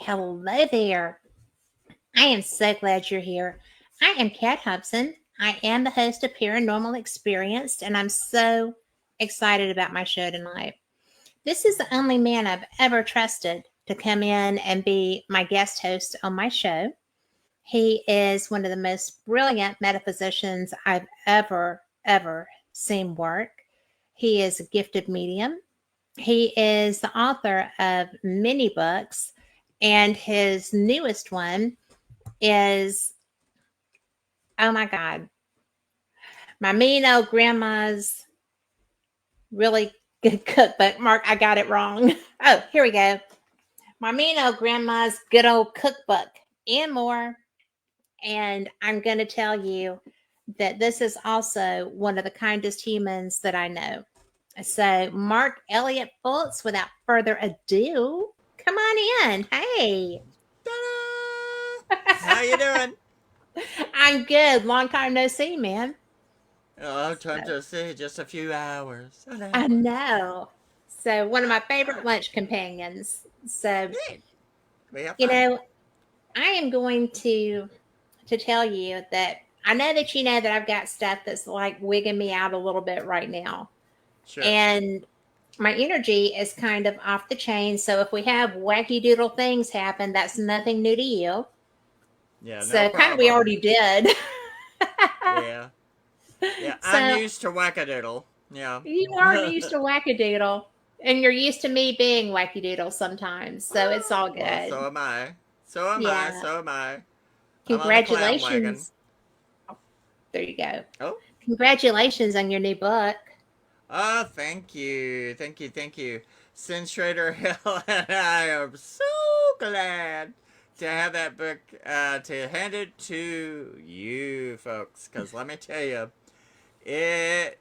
Hello there. I am so glad you're here. I am Kat Hubson. I am the host of Paranormal Experienced, and I'm so excited about my show tonight. This is the only man I've ever trusted to come in and be my guest host on my show. He is one of the most brilliant metaphysicians I've ever seen work. He is a gifted medium. He is the author of many books, and his newest one is, oh my God, my mean old grandma's really good cookbook. Mark, I got it wrong. Oh, here we go. My mean old grandma's good old cookbook and more. And I'm going to tell you that this is also one of the kindest humans that I know. So, Mark Elliott Fultz, without further ado, come on in. Hey. Ta-da! How you doing? I'm good. Long time no see, man. Oh, So, time to see just a few hours. An I hour. know. So, one of my favorite Ah, lunch companions. So, neat. We have you fun. know, I am going to tell you that I know that you know that I've got stuff that's like wigging me out a little bit right now. Sure. And my energy is kind of off the chain. So if we have wacky doodle things happen, that's nothing new to you. Yeah, no So kind of we problem. already did. Yeah. Yeah, I'm So used to wackadoodle. Yeah. you are used to wackadoodle. And you're used to me being wacky doodle sometimes. So it's all Well, good. so am I. So am I. Yeah. So am I. I'm on the clown wagon. Congratulations. There you go. Oh. Congratulations on your new book. Oh, thank you. Thank you. Thank you. Sin Schrader Hill and I are so glad to have that book, to hand it to you folks. Because let me tell you, it,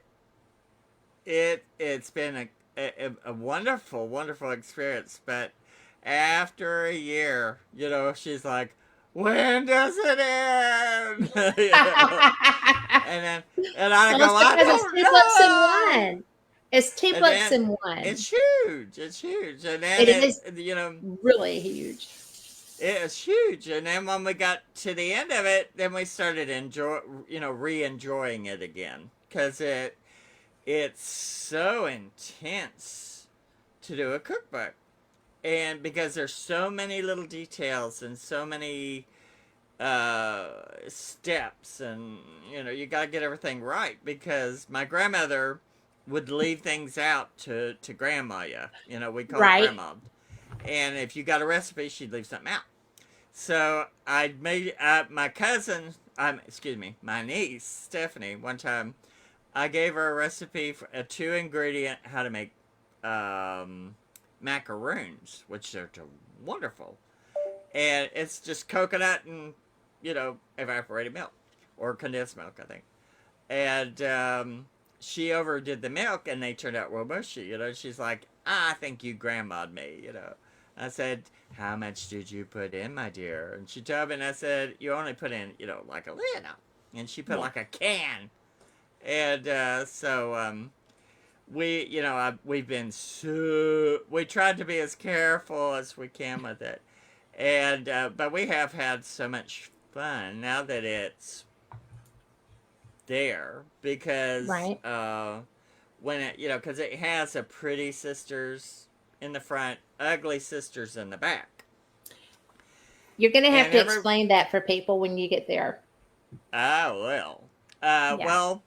it's been a wonderful, wonderful experience. But after a year, she's like, when does it end? And then, and I Well, go, it's I because it's don't two books in know. one. It's two And books then in one. it's huge. It's huge. And then It is it, really huge. it's huge. And then when we got to the end of it, then we started re-enjoying it again, because it's so intense to do a cookbook, and because there's so many little details and so many steps, and you got to get everything right, because my grandmother would leave things out to grandma. We call it Right. grandma, and if you got a recipe, she'd leave something out. So I made my cousin, excuse me, my niece Stephanie. One time, I gave her a recipe for a 2 ingredient how to make um, macaroons, which are wonderful, and it's just coconut and evaporated milk or condensed milk, I think. And she overdid the milk, and they turned out real mushy. She's like, I think you grandma'd me. I said, how much did you put in, my dear? And she told me, and I said, you only put in, like a little. And she put Yeah. like a can. And so we've been we tried to be as careful as we can with it. And but we have had so much fun now that it's there, because Right. when because it has a pretty sisters in the front, ugly sisters in the back, You're going to have and to every explain that for people when you get there. well, Yeah. well,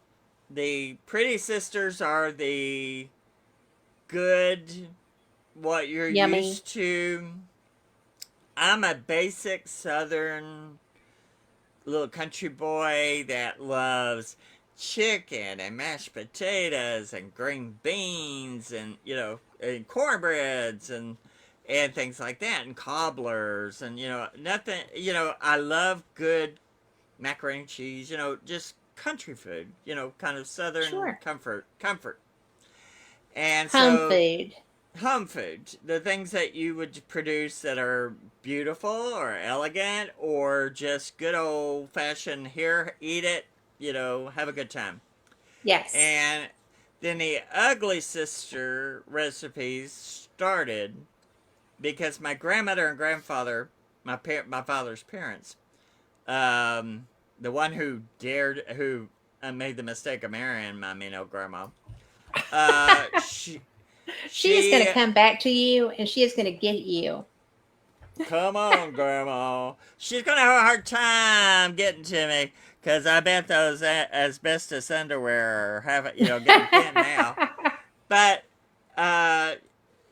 the pretty sisters are the good, what you're Yummy. used to. I'm a basic southern little country boy that loves chicken and mashed potatoes and green beans, and and cornbreads and things like that, and cobblers, and nothing. I love good macaroni and cheese. Just country food. Kind of southern Sure. comfort. And Home so food. home food, the things that you would produce that are beautiful or elegant, or just good old fashioned, here, eat it, have a good time. Yes. And then the ugly sister recipes started, because my grandmother and grandfather, my father's parents, um, the one who made the mistake of marrying my mean old grandma, uh, she, She is going she, to come back to you and she is going to get you. come on, grandma, she's gonna have a hard time getting to me because I bet those asbestos underwear are having, getting thin now. But uh,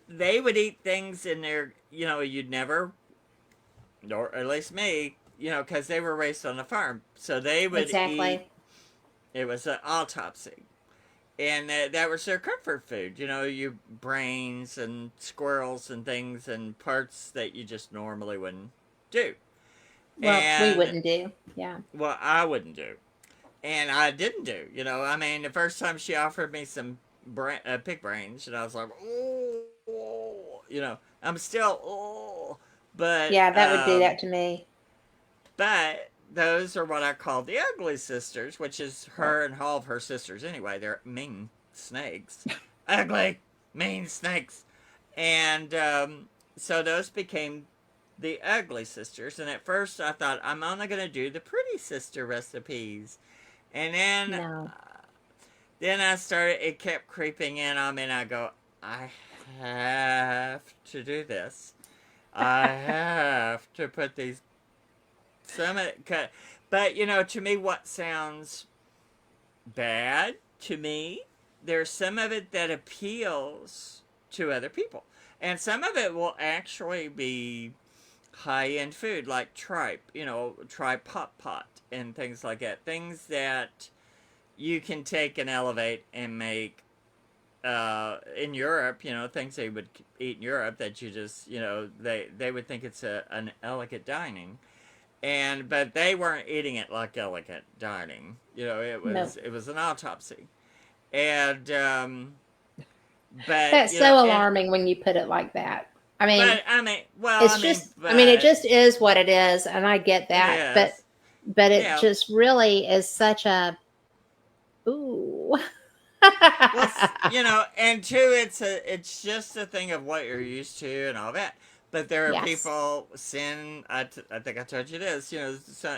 they would eat things in there, you'd never, or at least me, because they were raised on a farm. So they would eat, Exactly. it was an autopsy. And that was their comfort food, you brains and squirrels and things and parts that you just normally wouldn't do. Well, we And, wouldn't do. Yeah. well, I wouldn't do. And I didn't do, I mean, the first time she offered me some pig brains, and I was like, oh, I'm still, oh, but Yeah, that would do that to me. but those are what I call the ugly sisters, which is Right. her and all of her sisters anyway. They're mean snakes, ugly, mean snakes, and so those became the ugly sisters. And at first, I thought I'm only gonna do the pretty sister recipes, and No. then I started. It kept creeping in on me, and I go, I have to do this. I have to put these some of it, but to me, what sounds bad to me, there's some of it that appeals to other people, and some of it will actually be high end food like tripe, tripe pot and things like that. Things that you can take and elevate and make. In Europe, things they would eat in Europe that you just, they would think it's an elegant dining, but they weren't eating it like elegant dining. It No. was an autopsy, and but That's so alarming when you put it like that. I mean, I mean, well, it's just, I mean, it just is what it is. And I get it that. is, But it yeah. just really is such a, ooh. Well, and two, it's just a thing of what you're used to and all that. But there are Yes. people. I think I told you this.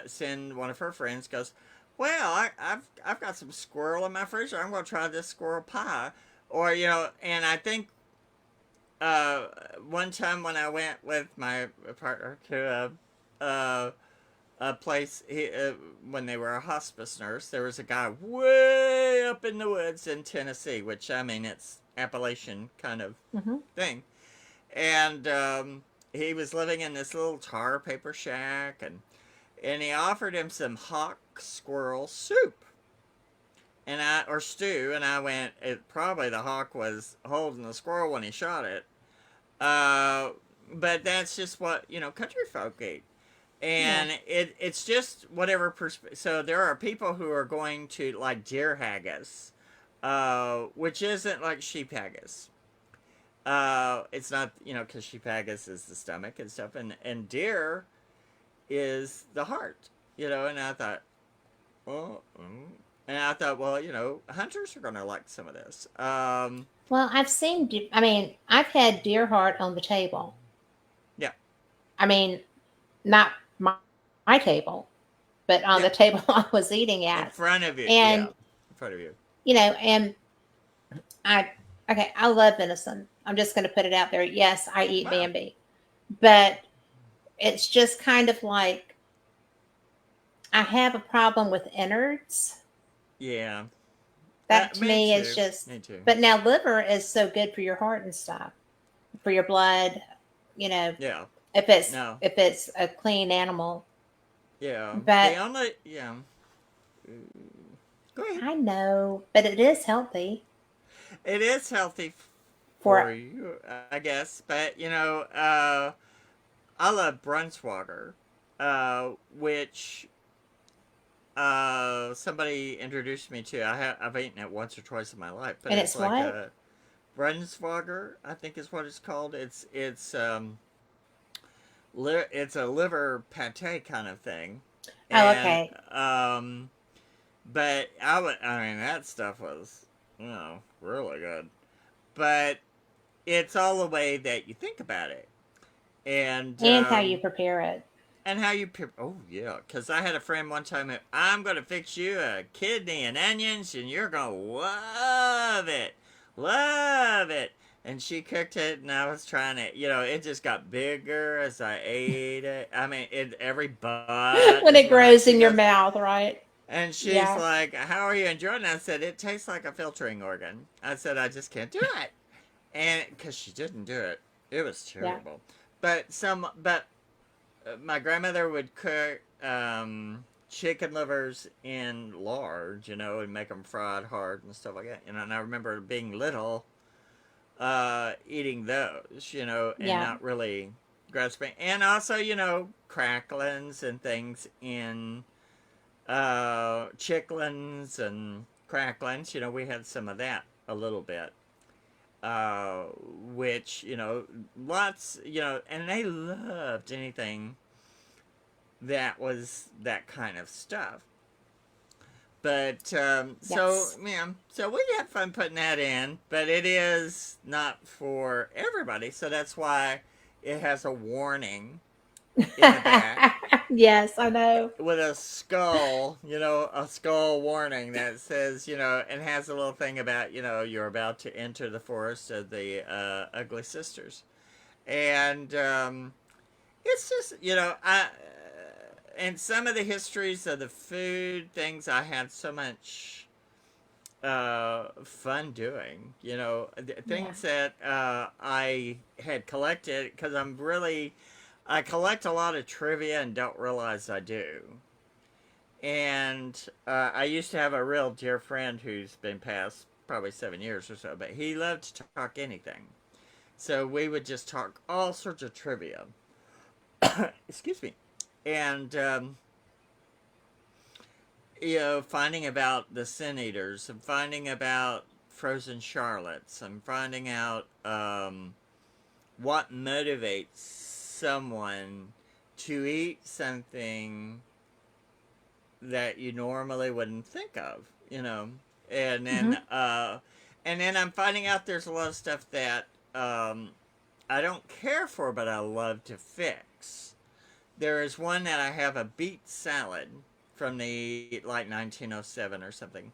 Sin, one of her friends goes, "Well, I've got some squirrel in my freezer. I'm going to try this squirrel pie." Or and I think uh, one time when I went with my partner to a place when they were a hospice nurse, there was a guy way up in the woods in Tennessee, which I mean it's Appalachian kind of Hmm. thing, and he was living in this little tar paper shack, and he offered him some hawk squirrel soup. And I or stew, and I went. It probably the hawk was holding the squirrel when he shot it. Uh, but that's just what country folk eat, Yeah. and it's just whatever. So there are people who are going to like deer haggis, which isn't like sheep haggis. It's not because sheep haggis is the stomach and stuff, and deer is the heart. And I thought, well, and I thought, well, hunters are gonna like some of this. Well, I've seen, I mean, I've had deer heart on the table. Yeah, I mean, not my table, but on yeah, the table I was eating in at. front of you, yeah, And, in front of you. and I, okay, I love venison. I'm just going to put it out there. Yes, I eat Wow. Bambi, but it's just kind of like I have a problem with innards. Yeah. That to Me me is too. just, Me too. but now liver is so good for your heart and stuff, for your blood, you know, Yeah. No. if it's a clean animal. Yeah. The But only yeah. Go ahead. I know, but it is healthy It is healthy for for you, I guess. But I love Brunswater, which somebody introduced me to. I've eaten it once or twice in my life, but and it's it's like what? a Brunswater, I think is what it's called. It's a liver pate kind of thing, Oh, and okay. but I mean that stuff was really good, but it's all the way that you think about it. and And how you prepare it. how you oh yeah, because I had a friend one time that I'm gonna fix you a kidney and onions and you're gonna love it. And she cooked it, and I was trying to, it just got bigger as I ate it. I mean, every bite When is it when I grows she in your goes, mouth, right? and she's Yeah, like, "How are you enjoying it?" I said, "It tastes like a filtering organ." I said, "I just can't do it," and because she didn't do it, it was yeah. terrible. But my grandmother would cook chicken livers in lard, and make them fried hard and stuff like that. And I remember being little, eating those, and Yeah. not really grasping. And also, cracklings and things in chicklins and cracklings. We had some of that a little bit. Uh, which, lots, and they loved anything that was that kind of stuff. But so Yes. yeah, so we had fun putting that in, but it is not for everybody. So that's why it has a warning in the back Yes, I know. with a skull, a skull warning that says, and has a little thing about, you're about to enter the forest of the ugly sisters, and it's just, and some of the histories of the food things I had so much fun doing. Yeah. Things that I had collected because I collect a lot of trivia and don't realize I do. And I used to have a real dear friend who's been passed probably 7 years or so, but he loved to talk anything. So we would just talk all sorts of trivia. Excuse me. And finding about the Sin Eaters, and finding about frozen Charlottes, and finding out what motivates someone to eat something that you normally wouldn't think of, and then Hmm. I'm finding out there's a lot of stuff that I don't care for, but I love to fix. There is one that I have a beet salad from the like 1907 or something,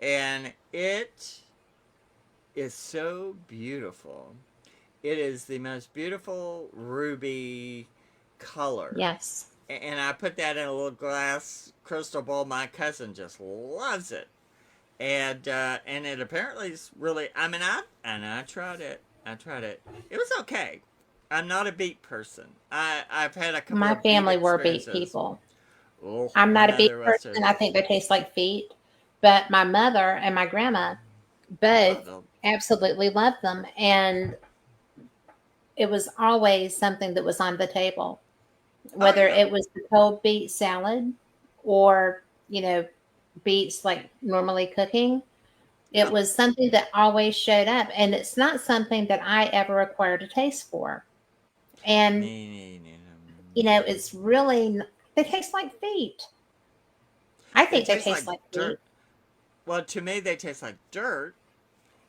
and it is so beautiful. It is the most beautiful ruby color, Yes. and I put that in a little glass crystal bowl. My cousin just loves it, and it apparently is really. I mean, I tried it. I tried it. It was okay. I'm not a beet person. I've had a couple My of beet family were beet experiences. people. Oh, I'm my not a beet mother was too. person. I think they taste like feet. But my mother and my grandma Love both them. absolutely loved them. And it was always something that was on the table, Oh whether yeah. it was the cold beet salad or, beets like normally cooking. It Yeah. was something that always showed up. And it's not something that I ever acquired a taste for. And, Me. it's really, they taste like feet. I They think they taste like taste like dirt. feet. Well, to me, they taste like dirt.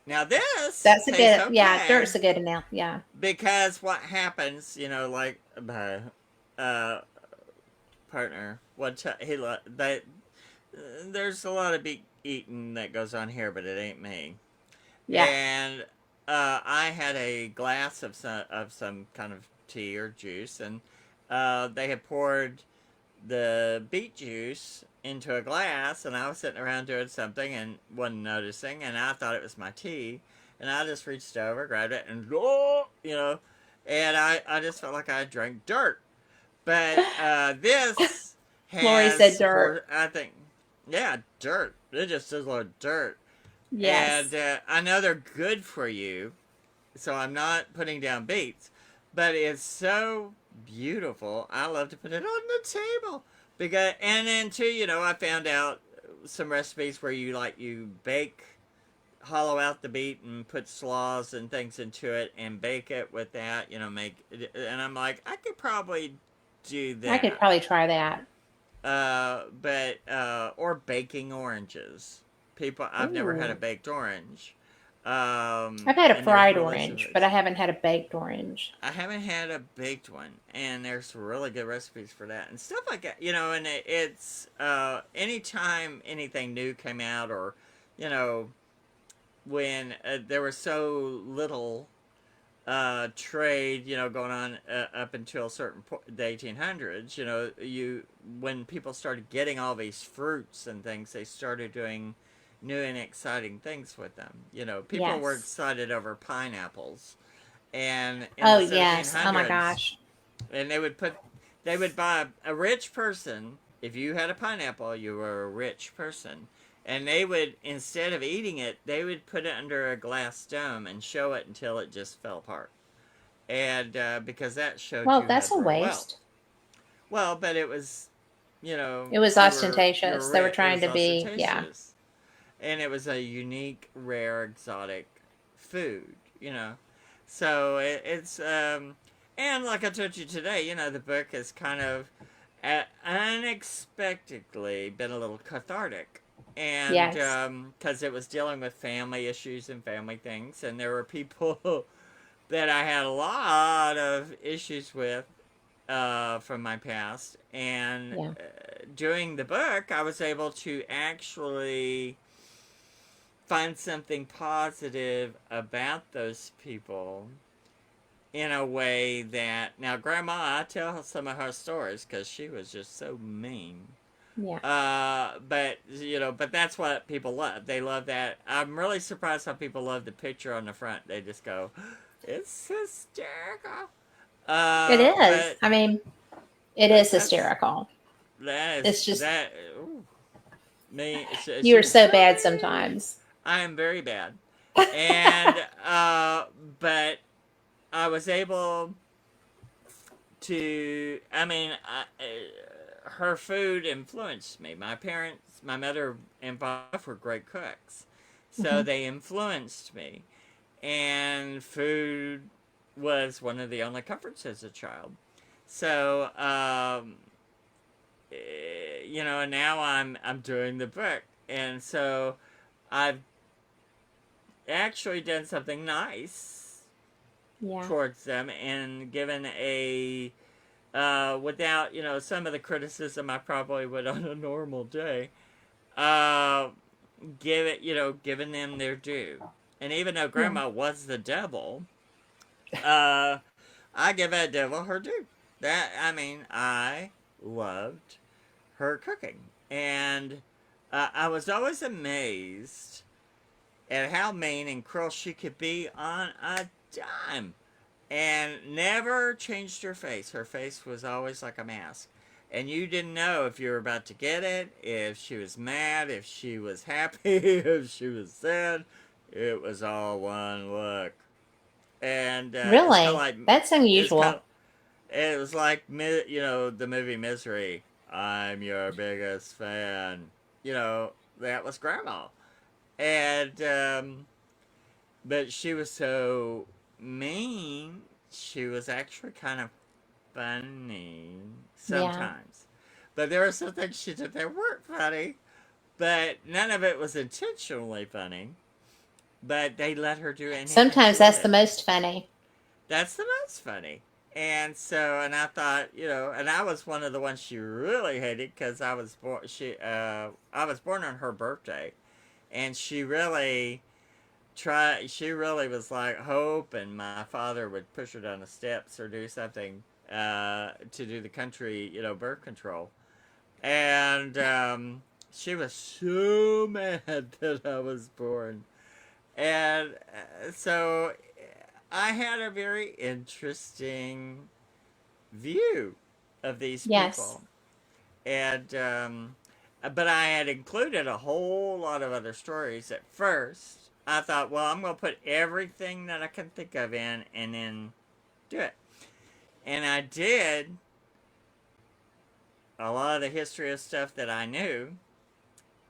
Now this That's a tastes good, yeah, okay dirt's a good enough. Yeah. because what happens, like my uh, partner, one time they there's a lot of beet eating that goes on here, but it ain't me. Yeah. And I had a glass of some kind of tea or juice, and they had poured the beet juice into a glass, and I was sitting around doing something and wasn't noticing, and I thought it was my tea, and I just reached over, grabbed it, and and I just felt like I drank dirt. But this Lori said has, dirt. for I think, yeah, dirt. It just is like dirt, and Yes. I know they're good for you, so I'm not putting down beets, but it's so beautiful. I love to put it on the table because, and then too, I found out some recipes where you bake, hollow out the beet and put slaws and things into it and bake it with that. Make it, and I'm like, I could probably do I could that. probably try that. But or baking oranges. People, I've never had a Ooh. baked orange. I've had a And there's fried really some orange, but foods. I haven't had a baked orange. I haven't had a baked one, and there's really good recipes for that and stuff like that. And it's anytime anything new came out, or you know, when there was so little trade, going on up until a certain point, the 1800s. You when people started getting all these fruits and things, they started doing new and exciting things with them. People were Yes. excited over pineapples, and in Oh, the yes. Oh, my 1700s, gosh. and they would buy a rich person. If you had a pineapple, you were a rich person. And they would, instead of eating it, they would put it under a glass dome and show it until it just fell apart. And because that showed Well, you that's had a real wealth. waste. Well, but it was, It was you were ostentatious. They were rich. It trying was to be, yeah. ostentatious, and it was a unique, rare, exotic food. So and like I told you today, the book has kind of unexpectedly been a little cathartic. And Yes. because it was dealing with family issues and family things, and there were people that I had a lot of issues with from my past. And Yeah. doing the book, I was able to actually find something positive about those people in a way that now grandma, I tell some of her stories because she was just so mean. Yeah. But that's what people love. They love that. I'm really surprised how people love the picture on the front. They just go, it's hysterical. It is. But I mean, it but is that's hysterical. that is It's just, that. Ooh, me, you she are was so so bad mean. sometimes. I am very bad, and but I was able to. I mean, her food influenced me. My parents, my mother and father were great cooks, so Hmm. they influenced me. And food was one of the only comforts as a child. So, and now I'm doing the book, and so I've actually done something nice Yeah. towards them and given a without some of the criticism I probably would on a normal day. Uh, giving them their due, and even though Yeah. Grandma was the devil, uh, I give that devil her due. That I mean, I loved her cooking, and I was always amazed at how mean and cruel she could be on a dime, and never changed her face. Her face was always like a mask. And you didn't know if you were about to get it, if she was mad, if she was happy, if she was sad. It was all one look. And it's kind of Really? like That's it's kind unusual. of it was like the movie Misery. I'm your biggest fan. That was Grandma, and but she was so mean. She was actually kind of funny Yeah. sometimes, but there were some things she did that weren't funny. But none of it was intentionally funny. But they let her do anything she Sometimes that's the wanted. most funny. That's the most funny. And I thought, and I was one of the ones she really hated because I was born on her birthday, and she really was like hope, and my father would push her down the steps or do something to do the country, birth control. And she was so mad that I was born. And so I had a very interesting view of these Yes. people. And, but I had included a whole lot of other stories at first. I thought, well, I'm going to put everything that I can think of in and then do it. And I did a lot of the history of stuff that I knew.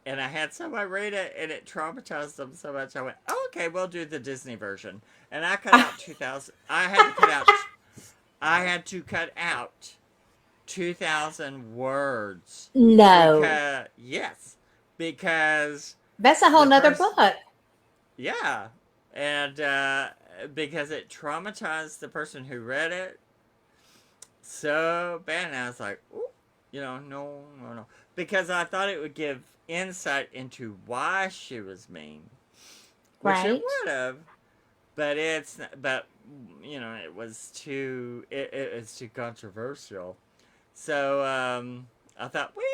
And I had somebody read it and it traumatized them so much. I went, oh, okay, we'll do the Disney version. And I cut out 2,000. I had to cut out 2,000 words No. because, yes, because That's a whole the nother person, book. yeah, and because it traumatized the person who read it so bad, and I was like, ooh, no, no, no, because I thought it would give insight into why she was mean, which it Right. would have, but but it was it's too controversial. So I thought, well,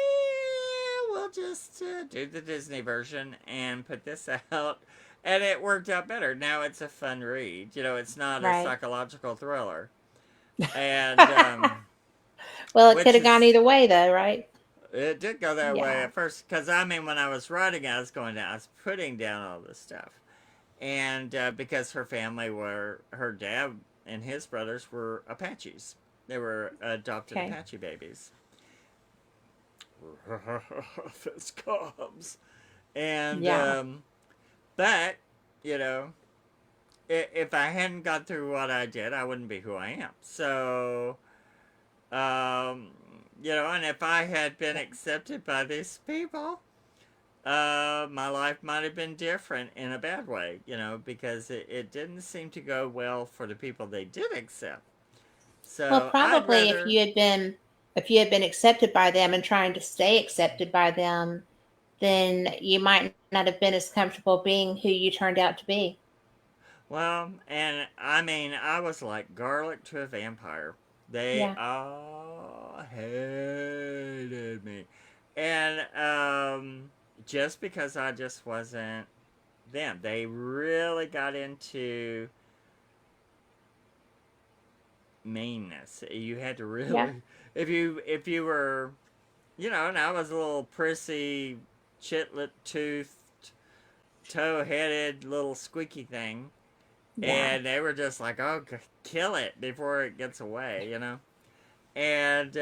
we'll just do the Disney version and put this out. And it worked out better. Now it's a fun read. It's not a Right. psychological thriller. And Well, it could which have gone is, either way, though, right? it did go that way Yeah. at first. Because, I mean, when I was writing, I was putting down all this stuff. And because her dad and his brothers were Apaches. They were adopted Okay. Apache babies. Fist comes. And, Yeah. but, you know, if I hadn't got through what I did, I wouldn't be who I am. So, um, and if I had been accepted by these people, my life might have been different in a bad way, because it didn't seem to go well for the people they did accept. Well, So I'd probably rather, if you had been accepted by them and trying to stay accepted by them, then you might not have been as comfortable being who you turned out to be. well, and I mean, I was like garlic to a vampire. They Yeah. all hated me. And just because I just wasn't them, they really got into meanness. You had to Yeah. really, if you were, and I was a little prissy, chitlet toothed, toe headed little squeaky thing. Yeah. And they were just like, "Oh, kill it before it gets away." And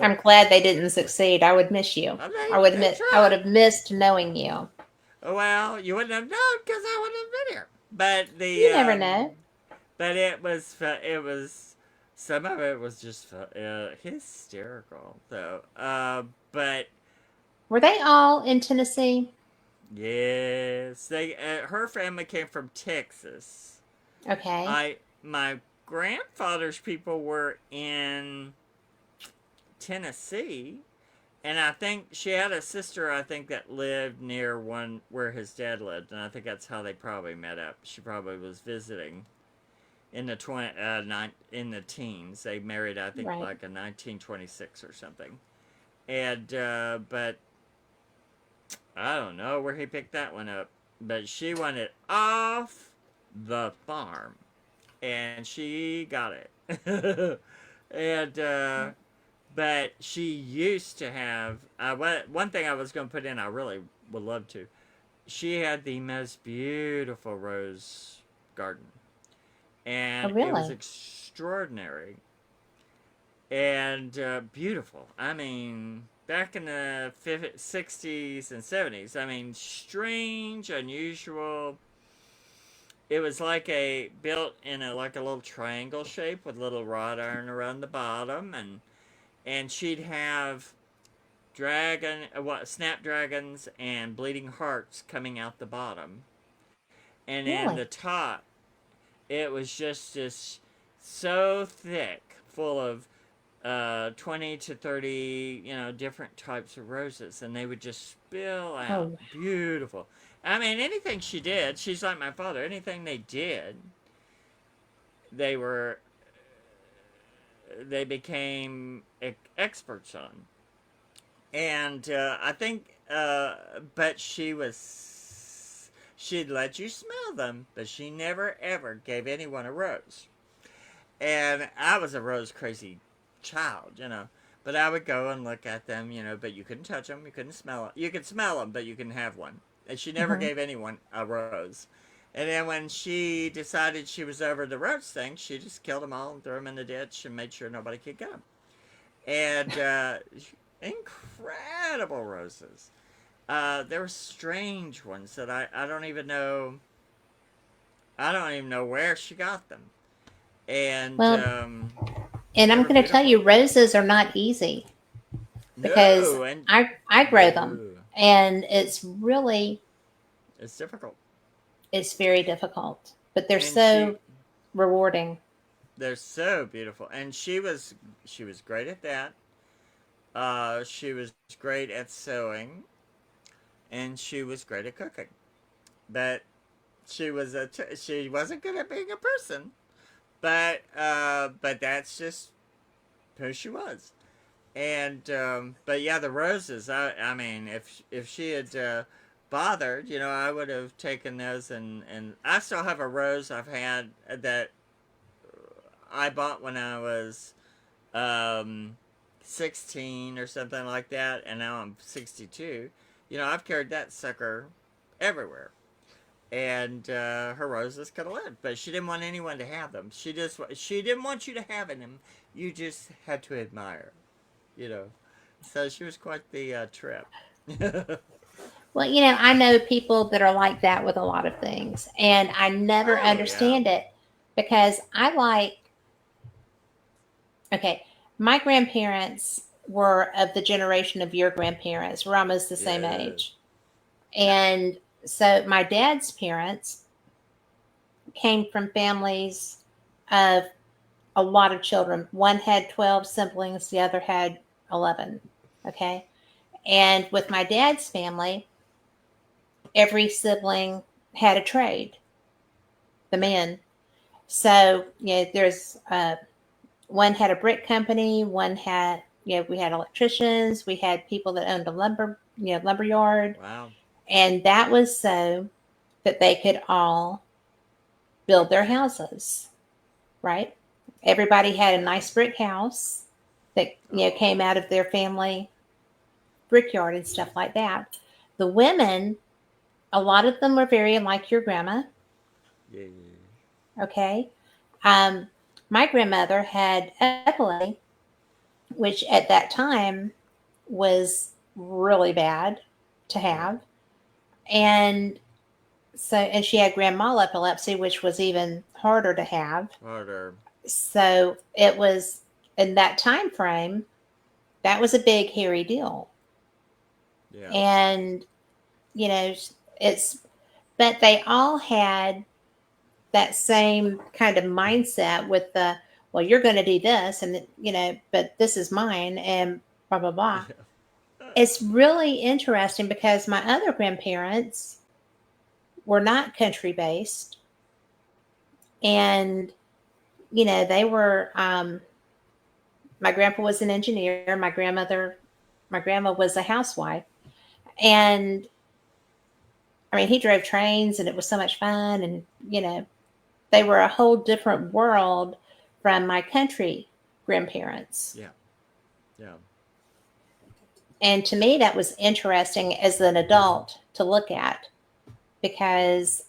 I'm glad they didn't succeed. I would miss you. they I would tried. have missed knowing you. Well, you wouldn't have known because I wouldn't have been here. But You never know. it was some of it was just hysterical though. But Were they all in Tennessee? yes, they her family came from Texas. Okay. My grandfather's people were in Tennessee, and I think she had a sister. I think that lived near one where his dad lived, and I think that's how they probably met up. She probably was visiting in the in the teens. They married, I think, Right. like in 1926 or something. And but I don't know where he picked that one up. But she wanted off the farm, and she got it. And but she used to have one thing I was going to put in. I really would love to. She had the most beautiful rose garden, Oh, and it was really? extraordinary and beautiful. I mean, back in the 60s and 70s. I mean, strange, unusual. It was like a built in a like a little triangle shape with little wrought iron around the bottom, and she'd have snapdragons and bleeding hearts coming out the bottom, and then the Really? top, it was just this so thick, full of 20 to 30, different types of roses, and they would just spill out. Oh, Beautiful. I mean, anything she did, she's like my father. Anything they did, they were they became experts on. And I think, but she'd let you smell them, but she never ever gave anyone a rose. And I was a rose crazy child. But I would go and look at them, but you couldn't touch them, you couldn't smell it. You could smell them, but you couldn't have one. And she never hmm gave anyone a rose. And then when she decided she was over the rose thing, she just killed them all and threw them in the ditch and made sure nobody could get them. And incredible roses. There were strange ones that I don't even know. I don't even know where she got them, and well, and they I'm were going to tell you, beautiful. roses are not easy because No, and I grow them, no, and it's really it's difficult. It's very difficult, but they're And she so rewarding. they're so beautiful. And she was great at that. She was great at sewing, and she was great at cooking. But she wasn't good at being a person. But that's just who she was. And but yeah, the roses. I mean, if she had bothered, I would have taken those, and I still have a rose I've had that I bought when I was um, 16 or something like that, and now I'm 62. I've carried that sucker everywhere. And her roses could have lived, but she didn't want anyone to have them. She didn't want you to have them. You just had to admire, you know. So she was quite the trip. Well, I know people that are like that with a lot of things, and I never Oh yeah, understand it because okay, my grandparents were of the generation of your grandparents. We're almost the same yeah. age. And so my dad's parents came from families of a lot of children. One had 12 siblings, the other had 11. Okay. And with my dad's family, every sibling had a trade, the Yeah. men. So, there's one had a brick company, one had, we had electricians, we had people that owned a lumber yard. Wow. And that was so that they could all build their houses, right? Everybody had a Yeah. nice brick house that, came Oh. out of their family brickyard and stuff like that. The women, a lot of them were very like your grandma, Yeah. okay? Um, my grandmother had epilepsy, which at that time was really bad to Yeah. have. And and she had grand mal epilepsy, which was even harder to have. Harder. So it was in that time frame, that was a big, hairy deal. Yeah. And, you know, it's, but they all had that same kind of mindset with well, you're going to do this, and, but this is mine, and blah, blah, blah. Yeah. It's really interesting because my other grandparents were not country based. And, they were, my grandpa was an engineer. My grandma was a housewife. And I mean, he drove trains and it was so much fun. And, they were a whole different world from my country grandparents. Yeah. Yeah. And to me, that was interesting as an adult to look at because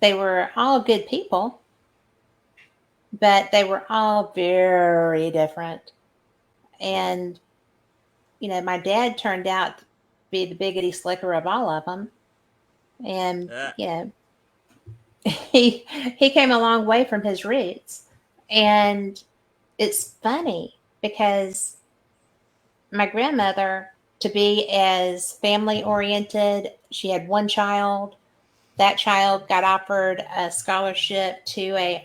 they were all good people, but they were all very different. Yeah. And, my dad turned out to be the biggity slicker of all of them. And, Uh, he came a long way from his roots. And it's funny because my grandmother, to be as family oriented, she had one child. That child got offered a scholarship to a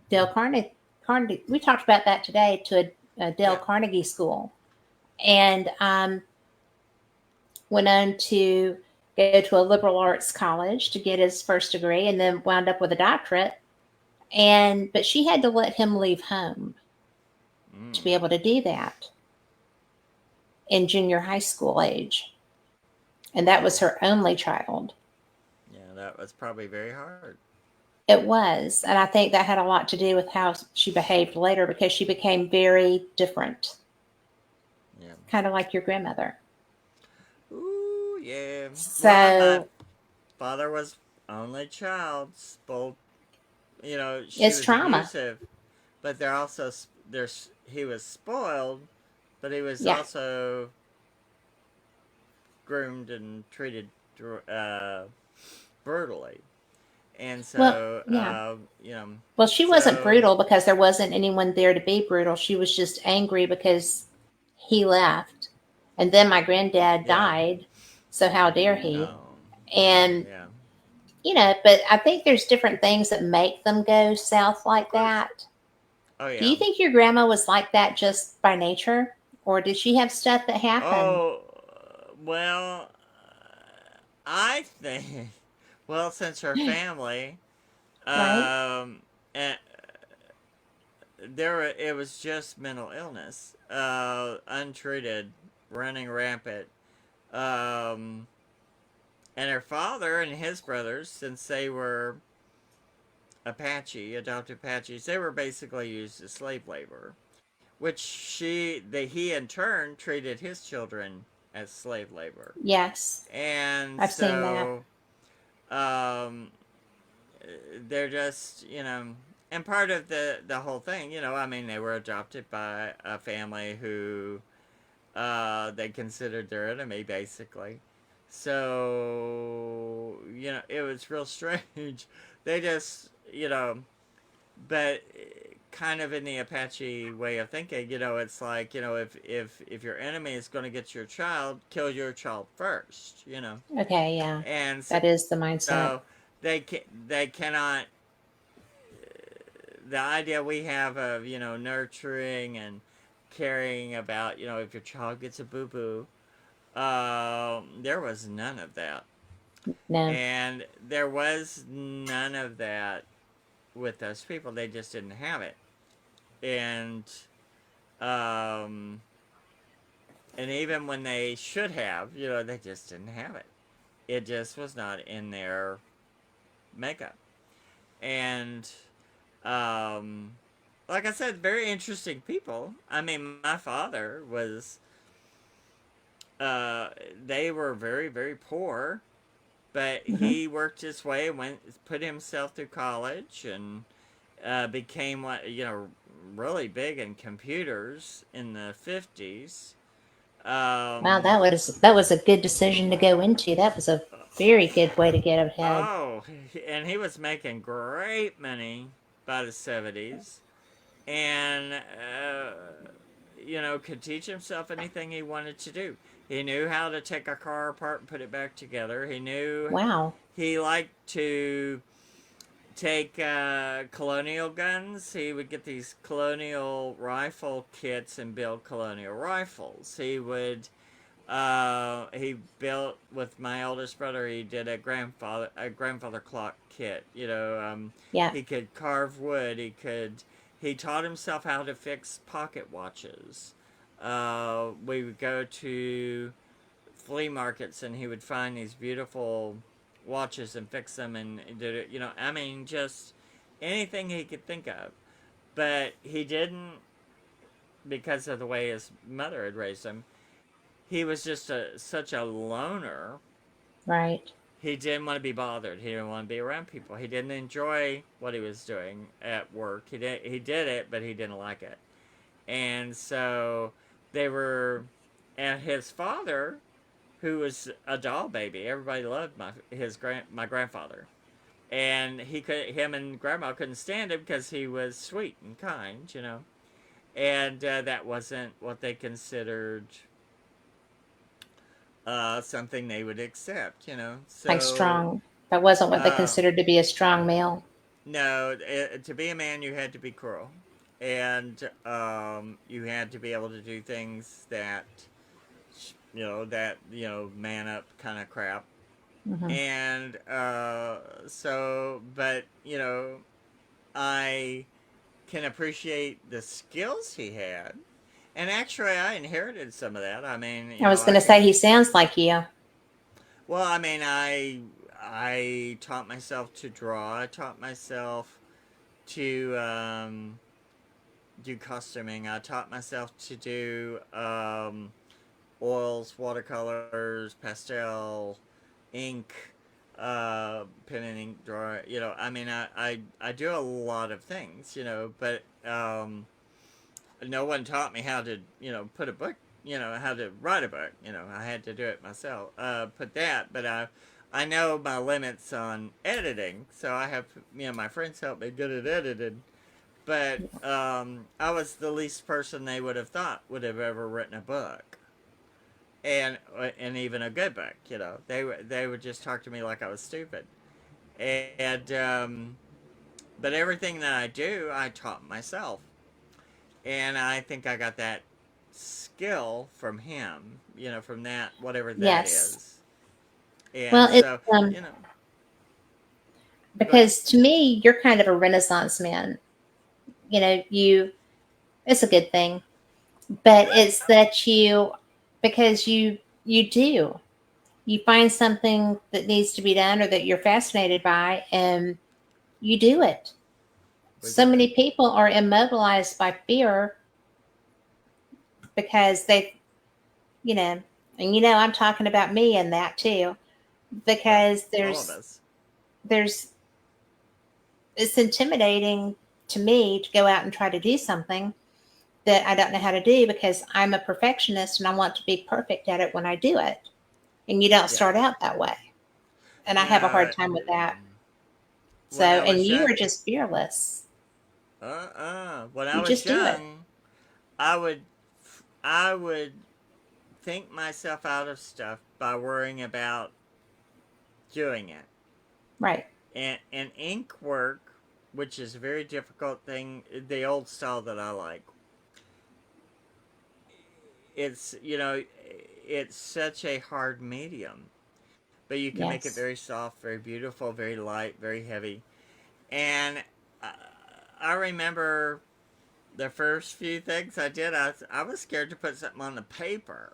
Dale Carnegie. We talked about that today, to a Dale yeah. Carnegie school, and went on to go to a liberal arts college to get his first degree, and then wound up with a doctorate. And but she had to let him leave home to be Mm. able to do that in junior high school age, and that was Wow. her only child. Yeah, that was probably very hard. It was, and I think that had a lot to do with how she behaved later because she became very different, Yeah. kind of like your grandmother. Ooh, yeah. Well, my So father was only child, spoiled. She it's was trauma. abusive, but they're also there's he was spoiled, but he was Yeah. also groomed and treated uh, brutally. And Well, so, yeah. you know, Well, she wasn't so brutal because there wasn't anyone there to be brutal. She was just angry because he left. And then my granddad Yeah. died, so how dare he? Oh. And Yeah. but I think there's different things that make them go south Of like course. that. Oh Do yeah. you think your grandma was like that just by nature? Or did she have stuff that happened? Oh, well, I think, well, since her family, Right? um, eh, it was just mental illness, untreated, running rampant. Um, and her father and his brothers, since they were adopted Apaches, they were basically used as slave labor, which he in turn treated his children as slave labor. Yes. And I've seen that. so um, they're just, and part of the whole thing, I mean, they were adopted by a family who they considered their enemy, basically. So, it was real strange. They just, but kind of in the Apache way of thinking, it's like, if your enemy is going to get your child, kill your child first. Okay, yeah. And That is the mindset. so they cannot, the idea we have of, nurturing and caring about, if your child gets a boo-boo, there was none of that. No. And there was none of that with those people. They just didn't have it. And um, and even when they should have, they just didn't have it. It just was not in their makeup. And um, like I said, very interesting people. I mean, my father was. Uh, they were very, very poor, but Hmm. he worked his way, put himself through college, and became what really big in computers in the 50s. Wow, Um, that was a good decision to go into. That was a very good way to get ahead. oh, and he was making great money by the 70s, and could teach himself anything he wanted to do. He knew how to take a car apart and put it back together. Wow. He liked to take colonial guns. He would get these colonial rifle kits and build colonial rifles. He built with my oldest brother. He did a grandfather clock kit. Yeah. He could carve wood. He taught himself how to fix pocket watches. We would go to flea markets and he would find these beautiful watches and fix them and did it. I mean, just anything he could think of. But he didn't, because of the way his mother had raised him. He was just such a loner. Right. He didn't want to be bothered. He didn't want to be around people. He didn't enjoy what he was doing at work. He did it, but he didn't like it. And so they were, and his father, who was a doll baby. Everybody loved my grandfather, and him and grandma couldn't stand him because he was sweet and kind. And that wasn't what they considered something they would accept. Like So strong. That wasn't what they uh, considered to be a strong male. no, to be a man, you had to be cruel, and you had to be able to do things that man up kind of crap. Hmm. And but I can appreciate the skills he had, and actually I inherited some of that. I mean, I was going I to could. say he sounds like you. Well, I mean, I taught myself to draw. I taught myself to do costuming. I taught myself to do oils, watercolors, pastel, ink, pen and ink drawer. I mean, I do a lot of things. But no one taught me how to put a book. How to write a book. I had to do it myself. Put that, but I know my limits on editing, so I have my friends help me get it edited. But I was the least person they would have thought would have ever written a book. and even a good book. They would just talk to me like I was stupid. And but everything that I do, I taught myself, and I think I got that skill from him. From that, whatever that Yes. is. And Well, it's so, you know, go ahead. because to me, you're kind of a Renaissance man. You it's a good thing, but it's that because you do you find something that needs to be done or that you're fascinated by, and you do it. We So do it. many people are immobilized by fear because you know, and I'm talking about me in that too, Yep. because All of us. there's it's intimidating to me to go out and try to do something that I don't know how to do because I'm a perfectionist and I want to be perfect at it when I do it. And you don't Yeah. start out that way. And I have a No. hard time with that. So, When I and was you young, are just fearless. when I You was just do it. young, I would, I would think myself out of stuff by worrying about doing it. Right. And ink work, which is a very difficult thing, the old style that I like. It's such a hard medium, but you can make it Yes. very soft, very beautiful, very light, very heavy. And uh, I remember the first few things I did, I was scared to put something on the paper.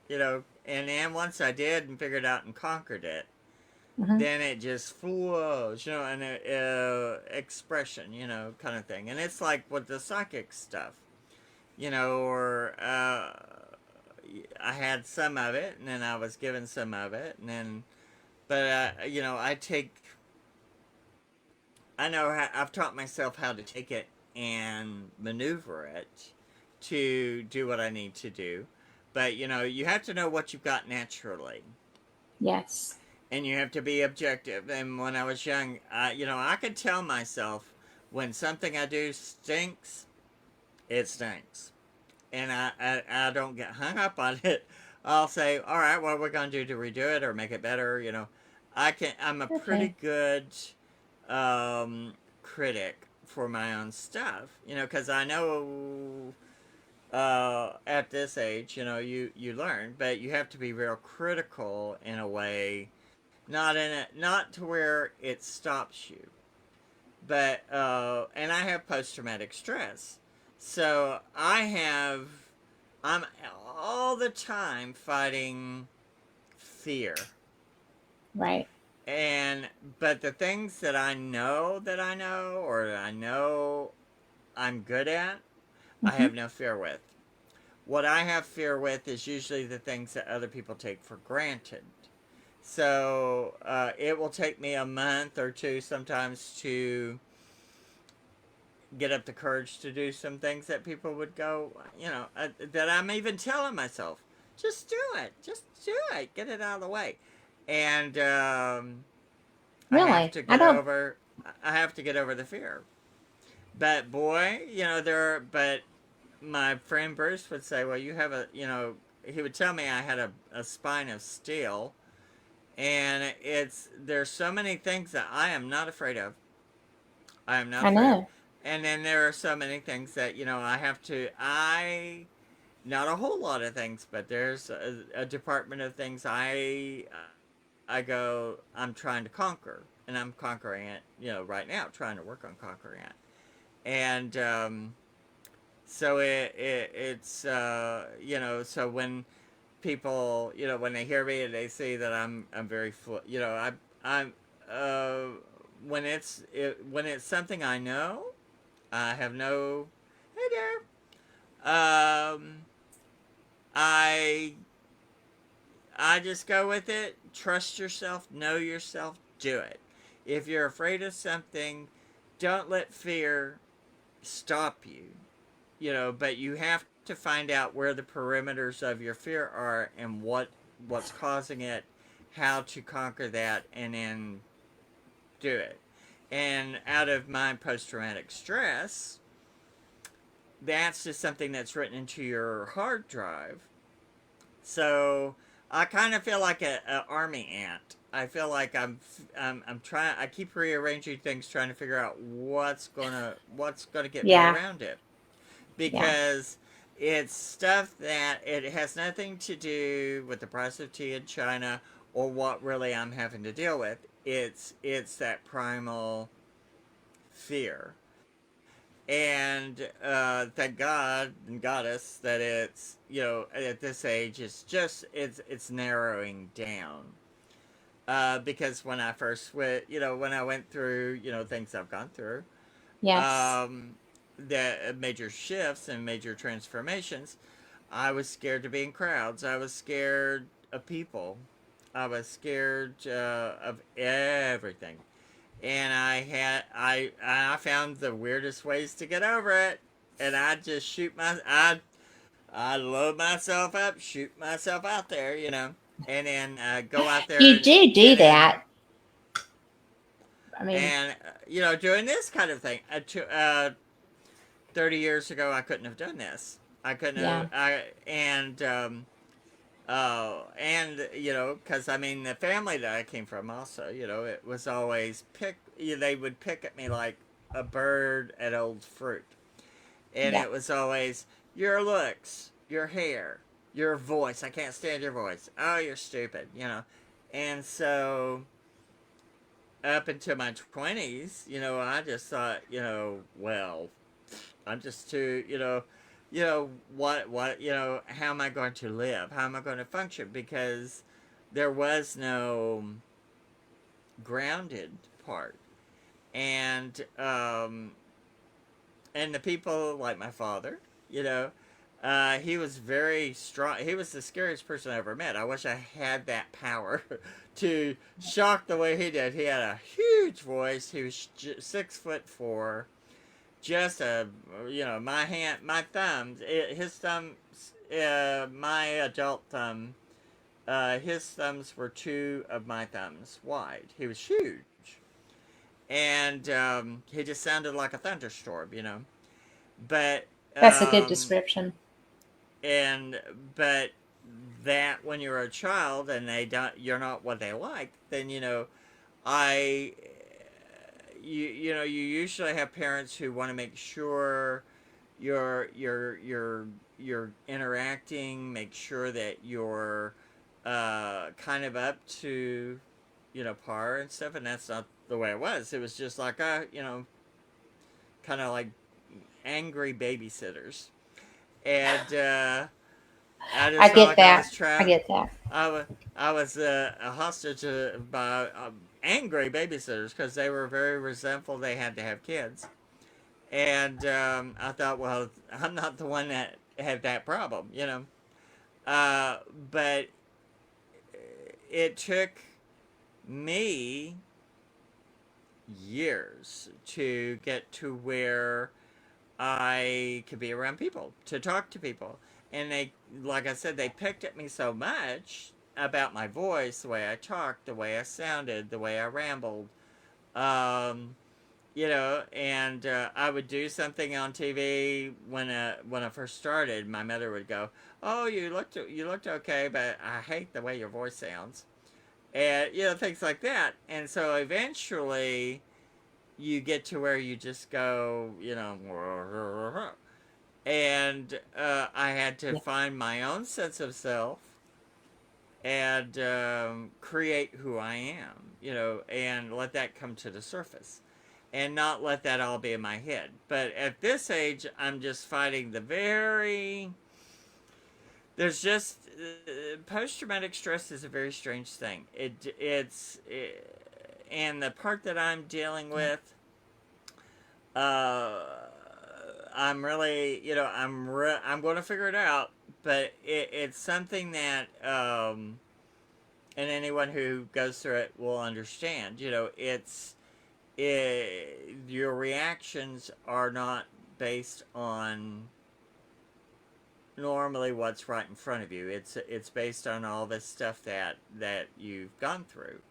And then once I did and figured out and conquered it, Hmm. then it just flows, and expression, kind of thing. And it's like with the psychic stuff, or I had some of it, and then I was given some of it, and then, but I know I've taught myself how to take it and maneuver it to do what I need to do. But you have to know what you've got naturally, Yes. and you have to be objective. And when I was young, I could tell myself when something I do stinks, it stinks, and I don't get hung up on it. I'll say, all right, what are we gonna do to redo it or make it better? I'm a Okay. pretty good um, critic for my own stuff. Because I know at this age, you learn, but you have to be real critical in a way, not to where it stops you, but and I have post traumatic stress, so I'm all the time fighting fear. Right. And but the things that I know, or that I know I'm good at, I Hmm. have no fear with. What I have fear with is usually the things that other people take for granted. So it will take me a month or two sometimes to get up the courage to do some things that people would go, that I'm even telling myself, just do it, just do it, get it out of the way. And I have Really? to I get don't. over, I have to get over the fear. But boy, but my friend Bruce would say, well, you have he would tell me I had a spine of steel. And there's so many things that I am not afraid of. I am not I afraid of. know. And then there are so many things that, I have to, not a whole lot of things, but there's a department of things I'm trying to conquer. And I'm conquering it, right now, trying to work on conquering it. And so so when people, when they hear me and they see that I'm very I'm uh, when it's something I know, I have no. Hey there. I I just go with it. Trust yourself. Know yourself. Do it. If you're afraid of something, don't let fear stop you. But you have to find out where the perimeters of your fear are and what's causing it, how to conquer that, and then do it. And out of my post traumatic stress, that's just something that's written into your hard drive. So I kind of feel like a army ant. I feel like I'm trying. I keep rearranging things, trying to figure out what's gonna get me Yeah. around it, Yeah. because it's stuff that it has nothing to do with the price of tea in China or what really I'm having to deal with. It's that primal fear. And thank God and Goddess that it's, at this age it's narrowing down. Because when I first went, when I went through, things I've gone through, Yes. um, the major shifts and major transformations, I was scared to be in crowds. I was scared of people. I was scared of everything, and I found the weirdest ways to get over it, and I just I load myself up, shoot myself out there, and then go out there You and do and then that. I mean, and doing this kind of thing. 30 years ago, I couldn't have done this. I couldn't have. yeah. And because I mean, the family that I came from, also, it was always they would pick at me like a bird at old fruit, and Yeah. it was always your looks, your hair, your voice. I can't stand your voice. Oh, you're stupid, And so up into my 20s, I just thought, well, I'm just too, how am I going to live? How am I going to function? Because there was no grounded part. And, and the people like my father, he was very strong. He was the scariest person I ever met. I wish I had that power to shock the way he did. He had a huge voice. He was 6'4", just my thumbs, his thumbs, my adult thumb, his thumbs were two of my thumbs wide. He was huge, and he just sounded like a thunderstorm. But That's a good um, description. and but that when you're a child and you're not what they like, then I you usually have parents who want to make sure you're interacting, make sure that you're kind of up to par and stuff, and that's not the way it was. It was just like kind of like angry babysitters, and I I just felt get like I that. was I trapped. get that. I was a hostage by angry babysitters because they were very resentful. They had to have kids, and I thought, well, I'm not the one that had that problem. Uh, but it took me years to get to where I could be around people, to talk to people. And they, like I said, they picked at me so much about my voice, the way I talked, the way I sounded, the way I rambled. Um, and I would do something on TV when I first started. My mother would go, "Oh, you looked okay, but I hate the way your voice sounds," and things like that. And so eventually, you get to where you just go, and I had to Yeah. find my own sense of self and create who I am, and let that come to the surface and not let that all be in my head. But at this age, I'm just fighting there's just post traumatic stress is a very strange thing. And the part that I'm dealing Yeah. with, uh, I'm really, I'm going to figure it out, but it's something that, and anyone who goes through it will understand. Your reactions are not based on normally what's right in front of you. It's based on all this stuff that you've gone through,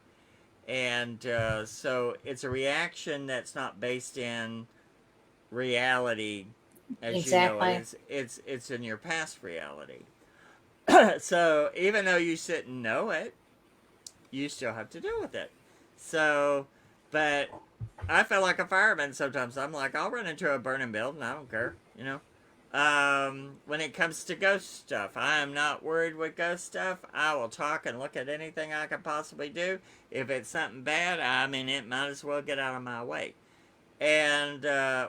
and so it's a reaction that's not based in reality as you know it. Exactly. It's in your past reality. So even though you shouldn't know it, you still have to deal with it. So, but I feel like a fireman sometimes. I'm like, I'll run into a burning building. I don't care, you know. When it comes to ghost stuff, I am not worried with ghost stuff. I will talk and look at anything I can possibly do. If it's something bad, I mean, it might as well get out of my way. And,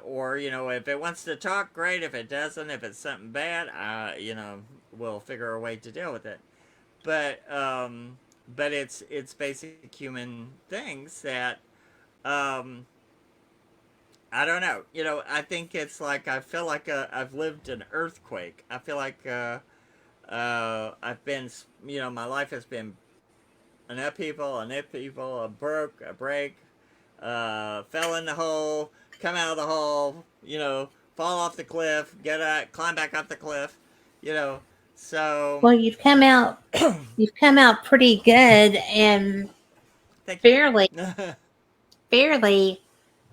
or, you know, if it wants to talk, great. If it doesn't, if it's something bad, you know, we'll figure a way to deal with it. But, but it's basic human things that, um, I don't know. You know, I think it's like I feel like I've lived an earthquake. I feel like I've been, you know, my life has been an upheaval, an upheaval, a broke, a break, fell in the hole, come out of the hole, you know, fall off the cliff, get out, climb back up the cliff, you know. So, Well, you've come out pretty good and thank you. fairly, Oh fairly.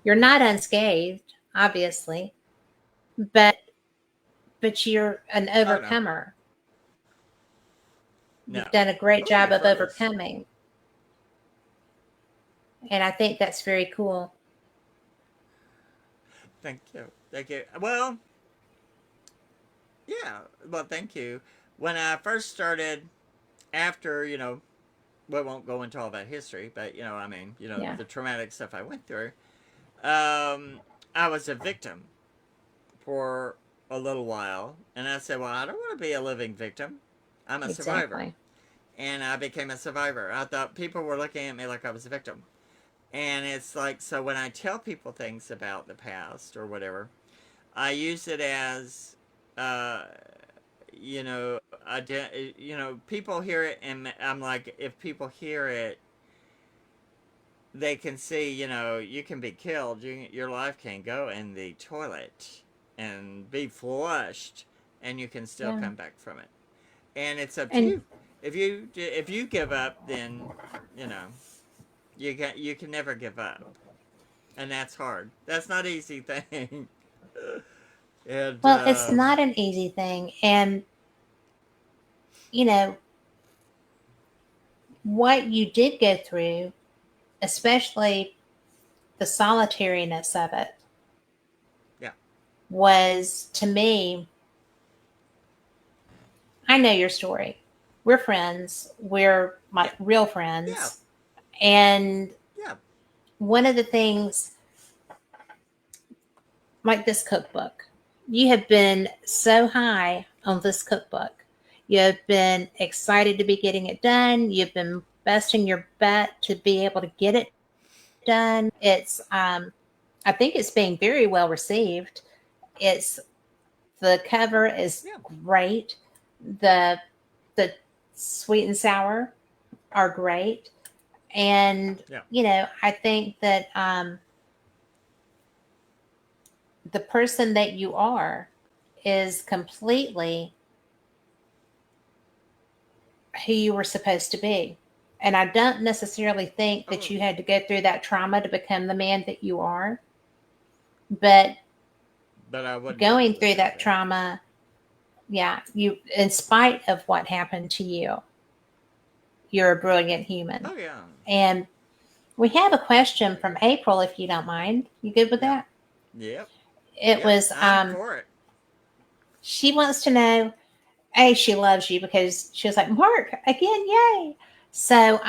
You're not unscathed, obviously, but you're an no, overcomer. no. You've done a great Oh, job you've of heard us. overcoming, and I think that's very cool. Thank you, thank you. Well, yeah. Well, thank you. When I first started, after you know, we won't go into all that history, but you know, I mean, you know, Yeah, the traumatic stuff I went through. Um, I was a victim for a little while, and I said, "Well, I don't want to be a living victim. I'm a survivor." exactly. And I became a survivor. I thought people were looking at me like I was a victim. And it's like, so when I tell people things about the past or whatever, I use it as, uh, you know, you know, people hear it, and I'm like, if people hear it, they can see, you know, you can be killed. Your life can go in the toilet and be flushed, and you can still Yeah, come back from it. And it's up to and you. If you give up, then you know you can never give up, and that's hard. That's not an easy thing. And well, it's not an easy thing, and you know what you did go through, especially the solitariness of it, yeah, was to me. I know your story. We're friends. We're like yeah, real yeah, friends. And yeah. one of the things, like this cookbook, you have been so high on this cookbook. You have been excited to be getting it done. You've been busting your butt to be able to get it done. I think it's being very well received. It's the cover is Yeah, great. The the sweet and sour are great. And, yeah. I think that the person that you are is completely who you were supposed to be. And I don't necessarily think that Oh, you had to go through that trauma to become the man that you are. But but I wouldn't have going through become that that. trauma, yeah, in spite of what happened to you, you're a brilliant human. Oh yeah, And we have a question from April, if you don't mind. You good with yeah, that? yep, It yep. was, I'm for it. she wants to know, A, she loves you because she was like, Mark, again, yay. So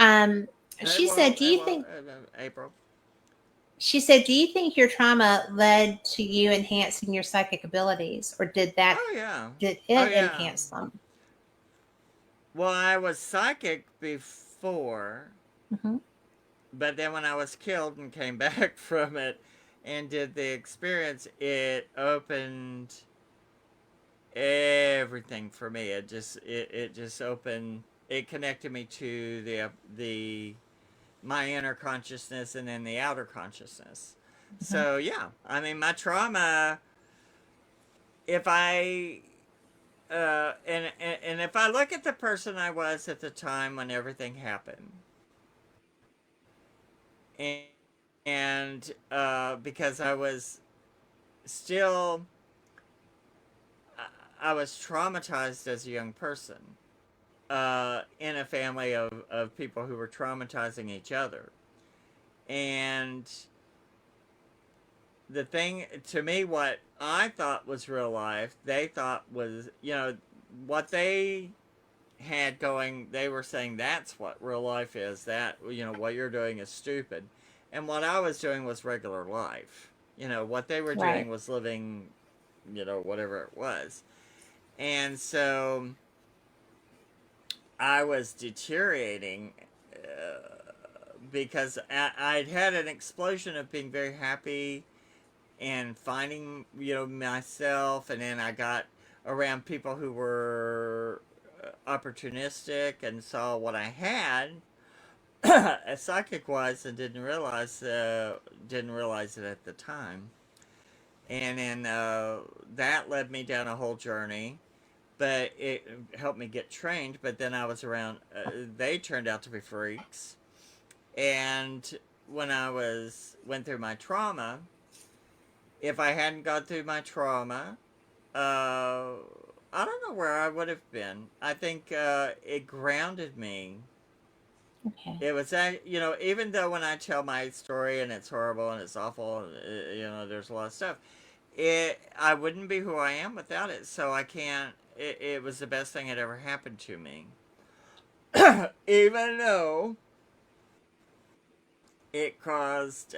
she said, do Hey, you well, think, April. she said, do you think your trauma led to you enhancing your psychic abilities, or Oh yeah, did oh it yeah. enhance them? Well, I was psychic before, Hmm. but then when I was killed and came back from it and did the experience, it opened everything for me. It just opened. It connected me to the my inner consciousness and then the outer consciousness. Hmm. So yeah, I mean my trauma. If I and if I look at the person I was at the time when everything happened, and because I was still I was traumatized as a young person. in a family of people who were traumatizing each other. And the thing to me, what I thought was real life, they thought was, what they had going, they were saying that's what real life is, that, what you're doing is stupid. And what I was doing was regular life. What they were doing Right. was living, whatever it was. And so I was deteriorating because I'd had an explosion of being very happy and finding, myself. And then I got around people who were opportunistic and saw what I had as psychic wise and didn't realize it at the time. And then that led me down a whole journey, but it helped me get trained. But then I was around, they turned out to be freaks. And when went through my trauma, if I hadn't gone through my trauma, uh, I don't know where I would have been. I think it grounded me. Okay. It was that, even though when I tell my story and it's horrible and it's awful, and, there's a lot of stuff. I wouldn't be who I am without it. So I can't. It was the best thing that ever happened to me. Even though it caused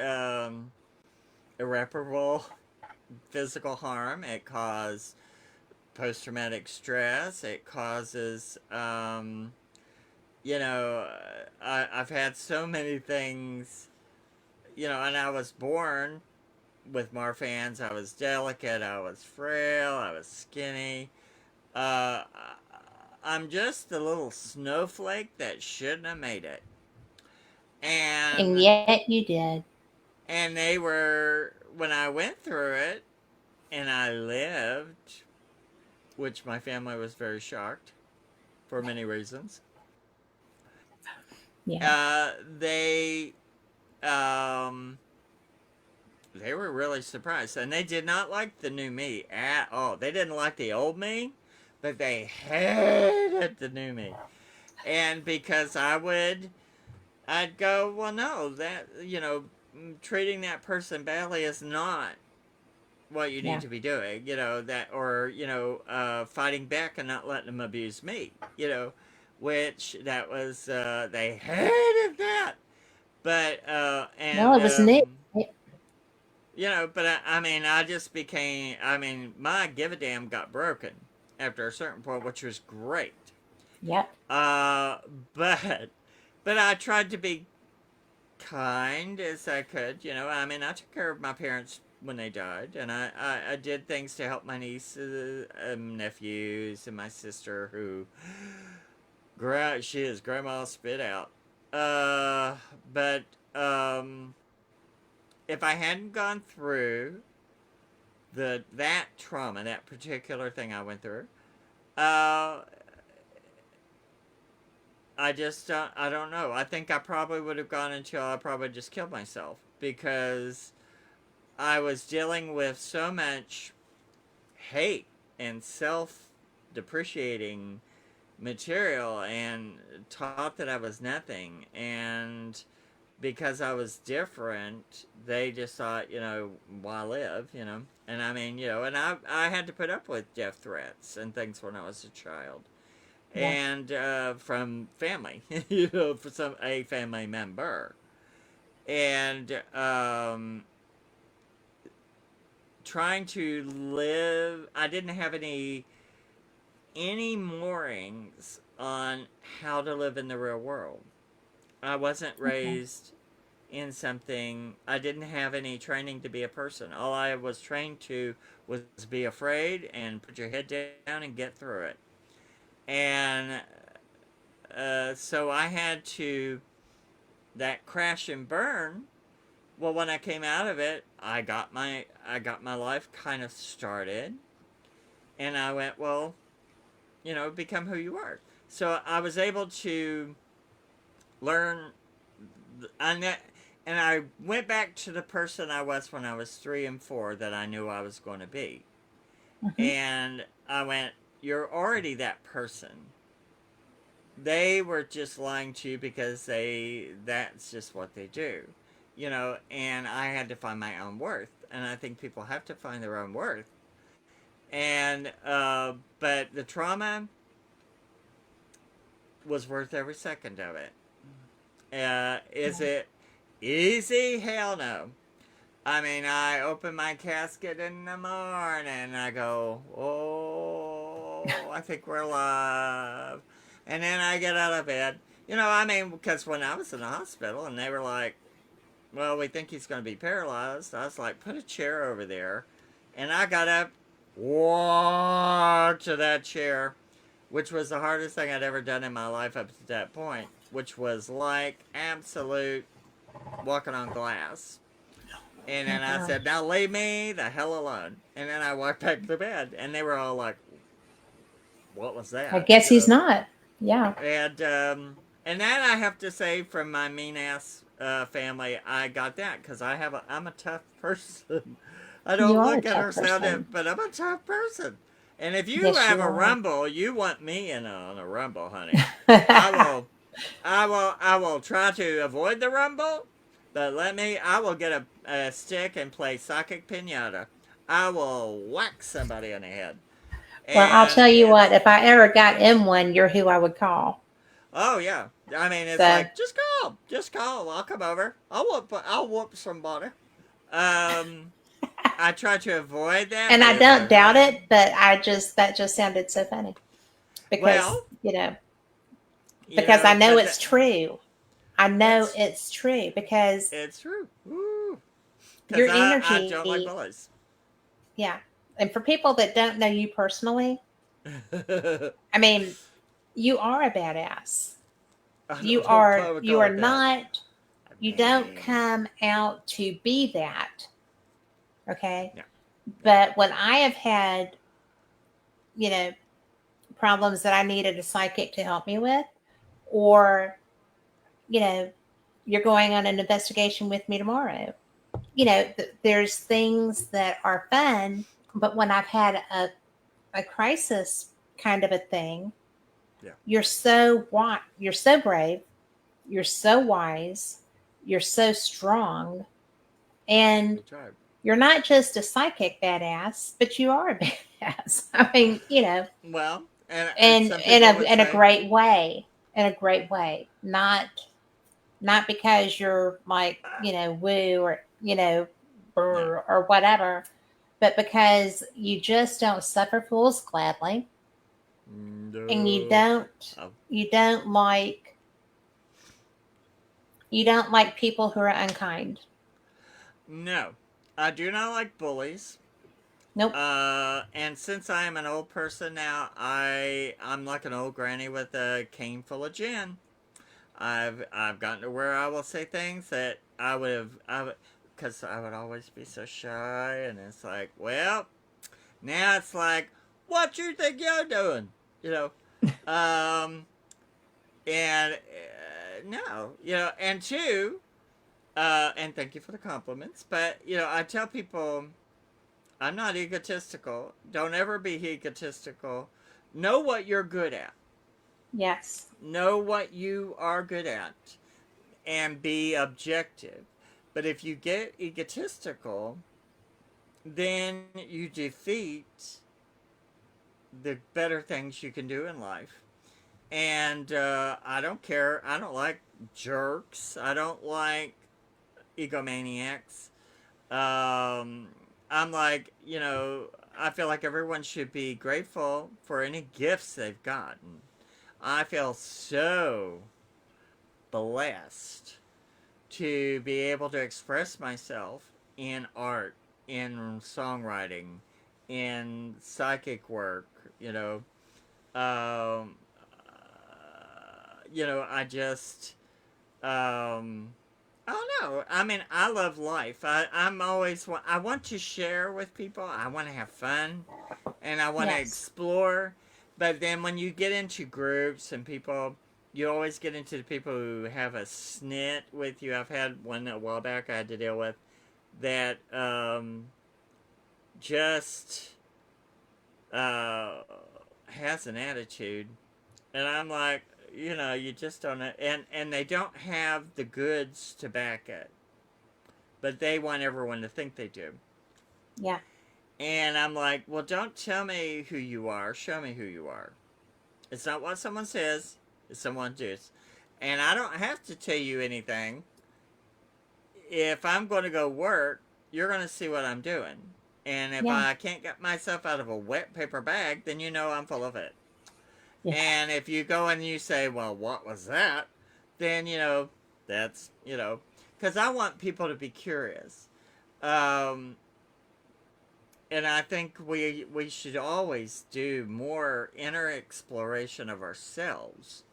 irreparable physical harm, it caused post traumatic stress, it causes, I've had so many things, and I was born with Marfan's. I was delicate, I was frail, I was skinny. Uh, I'm just the little snowflake that shouldn't have made it. And And yet you did. and they were when I went through it and I lived, which my family was very shocked for many reasons. Yeah. Uh, they um, they were really surprised, and they did not like the new me at all. They didn't like the old me, but they hated the new me. And because I'd go, well, no, that treating that person badly is not what you need Yeah. to be doing. That, or fighting back and not letting them abuse me. Which that was they hated that. But Well, it was new. but I mean, I just became. I mean, my give a damn got broken after a certain point, which was great. Yep. Uh, but I tried to be kind as I could. I mean, I took care of my parents when they died, and I did things to help my nieces, and nephews, and my sister who, she is grandma spit out. Uh, but if I hadn't gone through that trauma, that particular thing I went through, uh, I don't know. I think I probably would have gone until I probably just killed myself because I was dealing with so much hate and self depreciating material and taught that I was nothing. And because I was different, they just thought, why live, And I mean, and I had to put up with death threats and things when I was a child. Yeah. And from family, for a family member. And trying to live, I didn't have any moorings on how to live in the real world. I wasn't Okay. raised in something, I didn't have any training to be a person. All I was trained to was be afraid and put your head down and get through it. And so I had to, that crash and burn. Well, when I came out of it, I got my life kind of started, and I went, well, become who you are. So I was able to learn, and I went back to the person I was when I was 3 and 4 that I knew I was going to be, Hmm. and I went, you're already that person. they were just lying to you because that's just what they do, and I had to find my own worth, and I think people have to find their own worth. And but the trauma was worth every second of it. Is Yeah. it easy? Hell no. I mean, I open my casket in the morning and I go, oh, I think we're alive. And then I get out of bed. I mean, because when I was in the hospital and they were like, well, we think he's going to be paralyzed, I was like, put a chair over there. And I got up, walked to that chair, which was the hardest thing I'd ever done in my life up to that point, which was like absolute walking on glass. And Oh then I said, gosh. now leave me the hell alone. And then I walked back to bed. And they were all like, what was I that? guess he's not. Yeah. And then I have to say, from my mean ass family, I got that because I'm a tough person. I You don't are a look at tough or sound it, person. but I'm a tough person. And if you Yes, have you a are. rumble, you want me in on a rumble, honey. I will I will try to avoid the rumble, but I will get a stick and play psychic pinata. I will whack somebody in the head. Well, I'll And tell you what, it's, if I ever got in one, you're who I would call. oh yeah. I mean, it's So, like, just call. I'll come over. I'll whoop somebody. Um, I try to avoid that, and but I it's don't like, doubt honey, it, but that just sounded so funny because, well, I know but it's true. I know it's it's true because it's true. Woo. Because your I don't energy, like bullies. yeah. And for people that don't know you personally, I I mean, you are a badass. don't know if I would You call are it that. not, I you don't mean, come out to be that. Okay. no, no. But when I have had, you know, problems that I needed a psychic to help me with, or, you know, you're going on an investigation with me tomorrow. There's things that are fun, but when I've had a crisis kind of a thing, Yeah, you're so brave, you're so wise, you're so strong, and we tried. you're not just a psychic badass, but you are a badass. I mean, Well, and and some people would in a say, great way, not because you're like woo or no, or whatever, but because you just don't suffer fools gladly, and no. Oh, you don't like people who are unkind. no, I do not like bullies. Nope. And since I am an old person now, I'm like an old granny with a cane full of gin. I've gotten to where I will say things that because I would always be so shy, and it's like, well, now it's like, what you think you're doing, you know? Um, and no, and two, and thank you for the compliments, but I tell people I'm not egotistical. Don't ever be egotistical. Know what you're good at. Yes. Know what you are good at and be objective. But if you get egotistical, then you defeat the better things you can do in life. And I don't care. I don't like jerks. I don't like egomaniacs. Um, I'm like, I feel like everyone should be grateful for any gifts they've gotten. I feel so blessed to be able to express myself in art, in songwriting, in psychic work, Um, I just, I don't know. I mean, I love life. I want to share with people. I want to have fun and I want to Yes. explore. But then when you get into groups and people, you always get into the people who have a snit with you. I've had one a while back I had to deal with that just uh, has an attitude. And I'm like, you just don't know. And they don't have the goods to back it, but they want everyone to think they do. Yeah. And I'm like, well, don't tell me who you are. Show me who you are. It's not what someone says, it's someone does. And I don't have to tell you anything. If I'm going to go work, you're going to see what I'm doing. And if Yeah. I can't get myself out of a wet paper bag, then you know I'm full of it. Yeah. And if you go and you say, well, what was that? Then, that's, because I want people to be curious. Um, and I think we should always do more inner exploration of ourselves.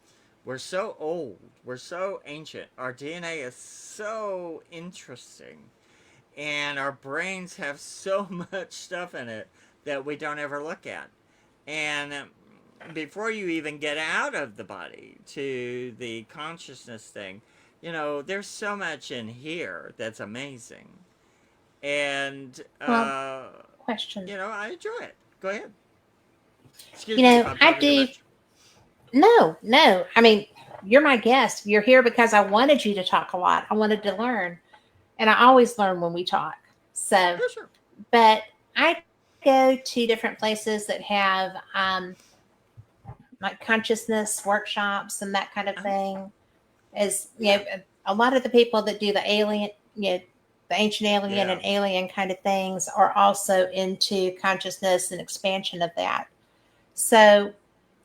We're so old. We're so ancient. Our DNA is so interesting. And our brains have so much stuff in it that we don't ever look at. And before you even get out of the body to the consciousness thing, there's so much in here that's amazing. And, Well, question. I enjoy it. Go ahead. Excuse me if I'm I talking too do. much. No, no. I mean, you're my guest. You're here because I wanted you to talk a lot. I wanted to learn. And I always learn when we talk. So, For sure. but I go to different places that have like consciousness workshops and that kind of Uh-huh. thing. As Yeah. a lot of the people that do the alien, the ancient alien Yeah. and alien kind of things are also into consciousness and expansion of that. So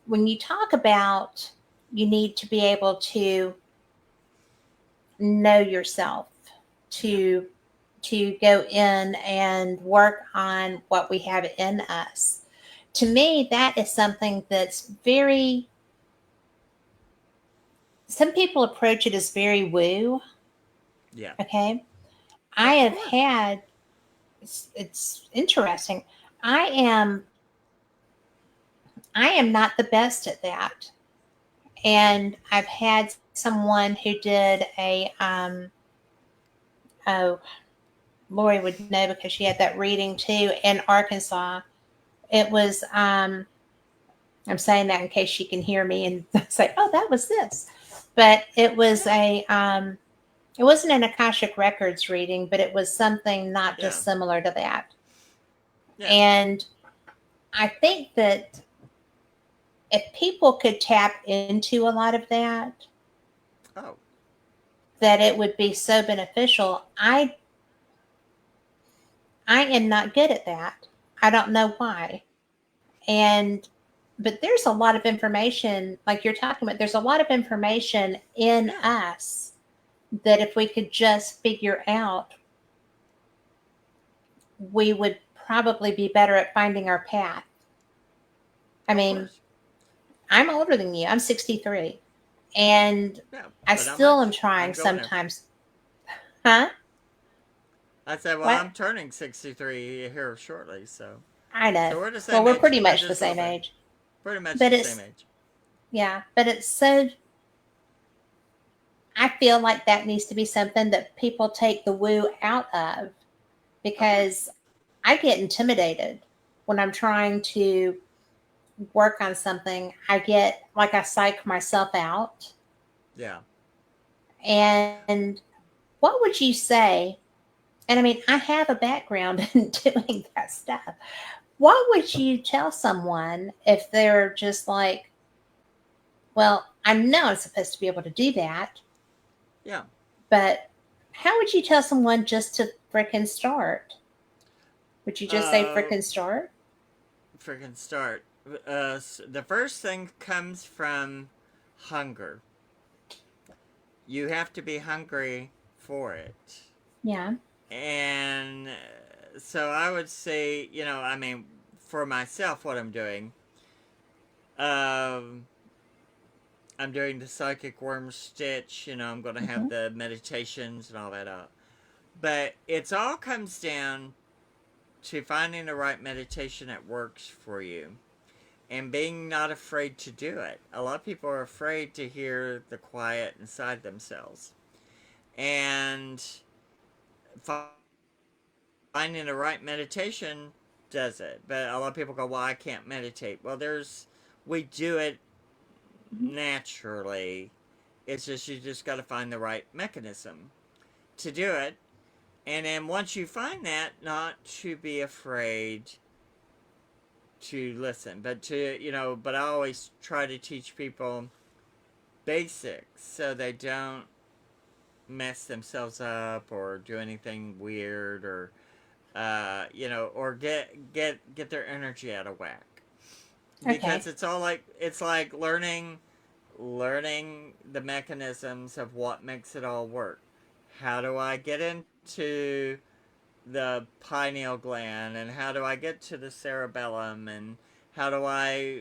when you talk about you need to be able to know yourself, Yeah. to go in and work on what we have in us. To me, that is something that's very, some people approach it as very woo. Yeah. Okay. I Of have course. had, it's interesting. I am, I am not the best at that. And I've had someone who did oh, Lori would know because she had that reading too in Arkansas. It was, I'm saying that in case she can hear me and say, "Oh, that was this," but Yeah. it wasn't an Akashic Records reading, but it was something not Yeah. just similar to that. Yeah. And I think that if people could tap into a lot of that, Oh. that it would be so beneficial. I am not good at that. I don't know why. And but there's a lot of information like you're talking about. There's a lot of information in Yeah. us that if we could just figure out, we would probably be better at finding our path. I Of mean, course. I'm older than you. I'm 63. And Yeah. I But not still am much. I'm trying going there. sometimes. Huh? I said, well, What? I'm turning 63 here shortly, so. I know. So we're the Well, same we're age, pretty much the just a little same bit. age. Pretty much But the same it's, age. yeah, but it's so, I feel like that needs to be something that people take the woo out of Of course. because I get intimidated when I'm trying to work on something. I get like I psych myself out. Yeah. And what would you say? And I mean, I have a background in doing that stuff. What would you tell someone if they're just like, well, I know I'm supposed to be able to do that, Yeah. but how would you tell someone just to frickin' start? Would you just say Uh, frickin' start? freaking start. The first thing comes from hunger. You have to be hungry for it. Yeah. And so I would say, I mean, for myself, what I'm doing, um, I'm doing the psychic worm stitch. I'm going to Mm-hmm. have the meditations and all that up. But it's all comes down to finding the right meditation that works for you and being not afraid to do it. A lot of people are afraid to hear the quiet inside themselves. And finding the right meditation does it. But a lot of people go, well, I can't meditate. Well, we do it Mhm. naturally. It's just you just got to find the right mechanism to do it. And then once you find that, not to be afraid to listen, but but I always try to teach people basics so they don't mess themselves up or do anything weird or or get their energy out of whack. Because Okay. it's like learning the mechanisms of what makes it all work. How do I get into the pineal gland, and how do I get to the cerebellum, and how do I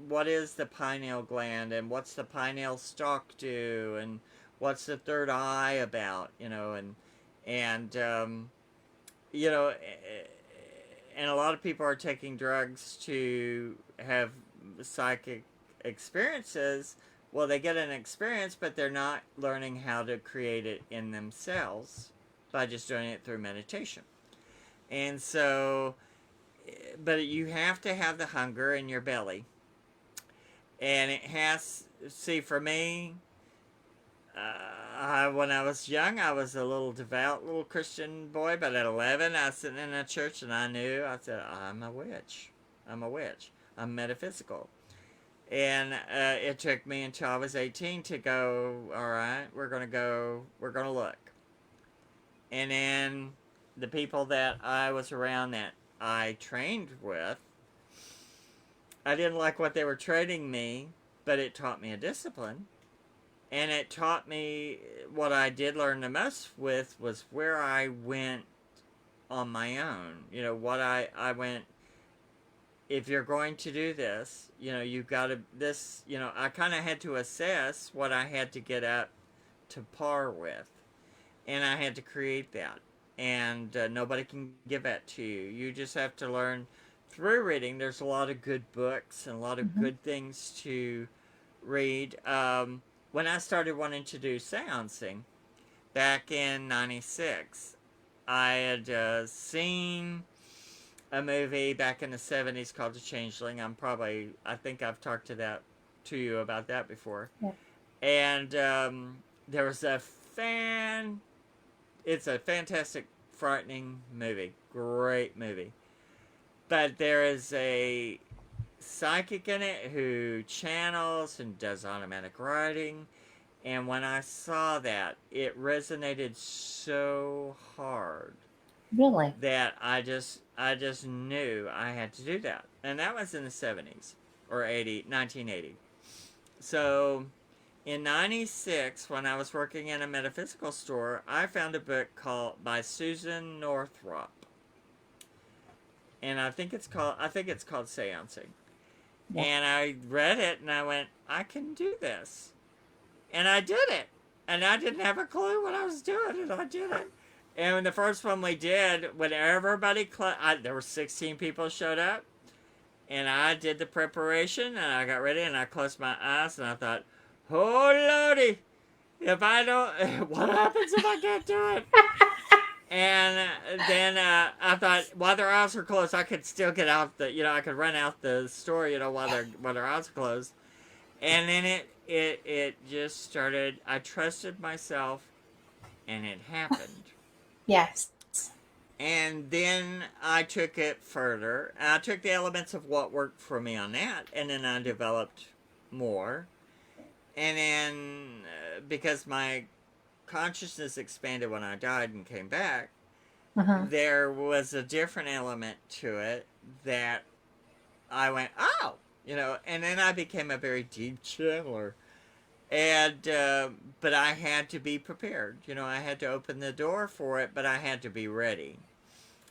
what is the pineal gland, and what's the pineal stalk do, and what's the third eye about, and you know and a lot of people are taking drugs to have psychic experiences. Well, they get an experience, but they're not learning how to create it in themselves by just doing it through meditation. And so, but you have to have the hunger in your belly. And it has, see, for me, when I was young, I was a little devout little Christian boy, but at 11, I was sitting in a church and I said, I'm a witch. I'm a witch. I'm metaphysical. And it took me until I was 18 to go, all right, we're going to look. And then the people that I was around that I trained with, I didn't like what they were training me, but it taught me a discipline. And it taught me what I did learn the most with was where I went on my own. What I went, if you're going to do this, you've got to, I kind of had to assess what I had to get up to par with. And I had to create that. And nobody can give that to you. You just have to learn through reading. There's a lot of good books and a lot of Hmm. good things to read. When I started wanting to do seancing back in '96, I had seen a movie back in the '70s called The Changeling. I think I've talked to you about that before. Yeah. And there was it's a fantastic, frightening movie. Great movie. But there is a psychic in it who channels and does automatic writing. And when I saw that, it resonated so hard Really? that I just knew I had to do that. And that was in the 70s or 1980. So in '96, when I was working in a metaphysical store, I found a book called by Susan Northrop, and I think it's called Seancing. Yeah. And I read it and I went, I can do this, and I did it, and I didn't have a clue what I was doing, and I did it. And when the first one we did, when everybody, there were 16 people showed up, and I did the preparation, and I got ready, and I closed my eyes, and I thought, oh lordy, if I don't, what happens if I can't do it? And then I thought, while their eyes were closed, I could still get out I could run out the store, while their eyes were closed. And then it just started. I trusted myself, and it happened. Yes. And then I took it further. I took the elements of what worked for me on that, and then I developed more. And then because my consciousness expanded when I died and came back, Uh-huh. there was a different element to it that I went, oh, and then I became a very deep channeler. And, but I had to be prepared. I had to open the door for it, but I had to be ready.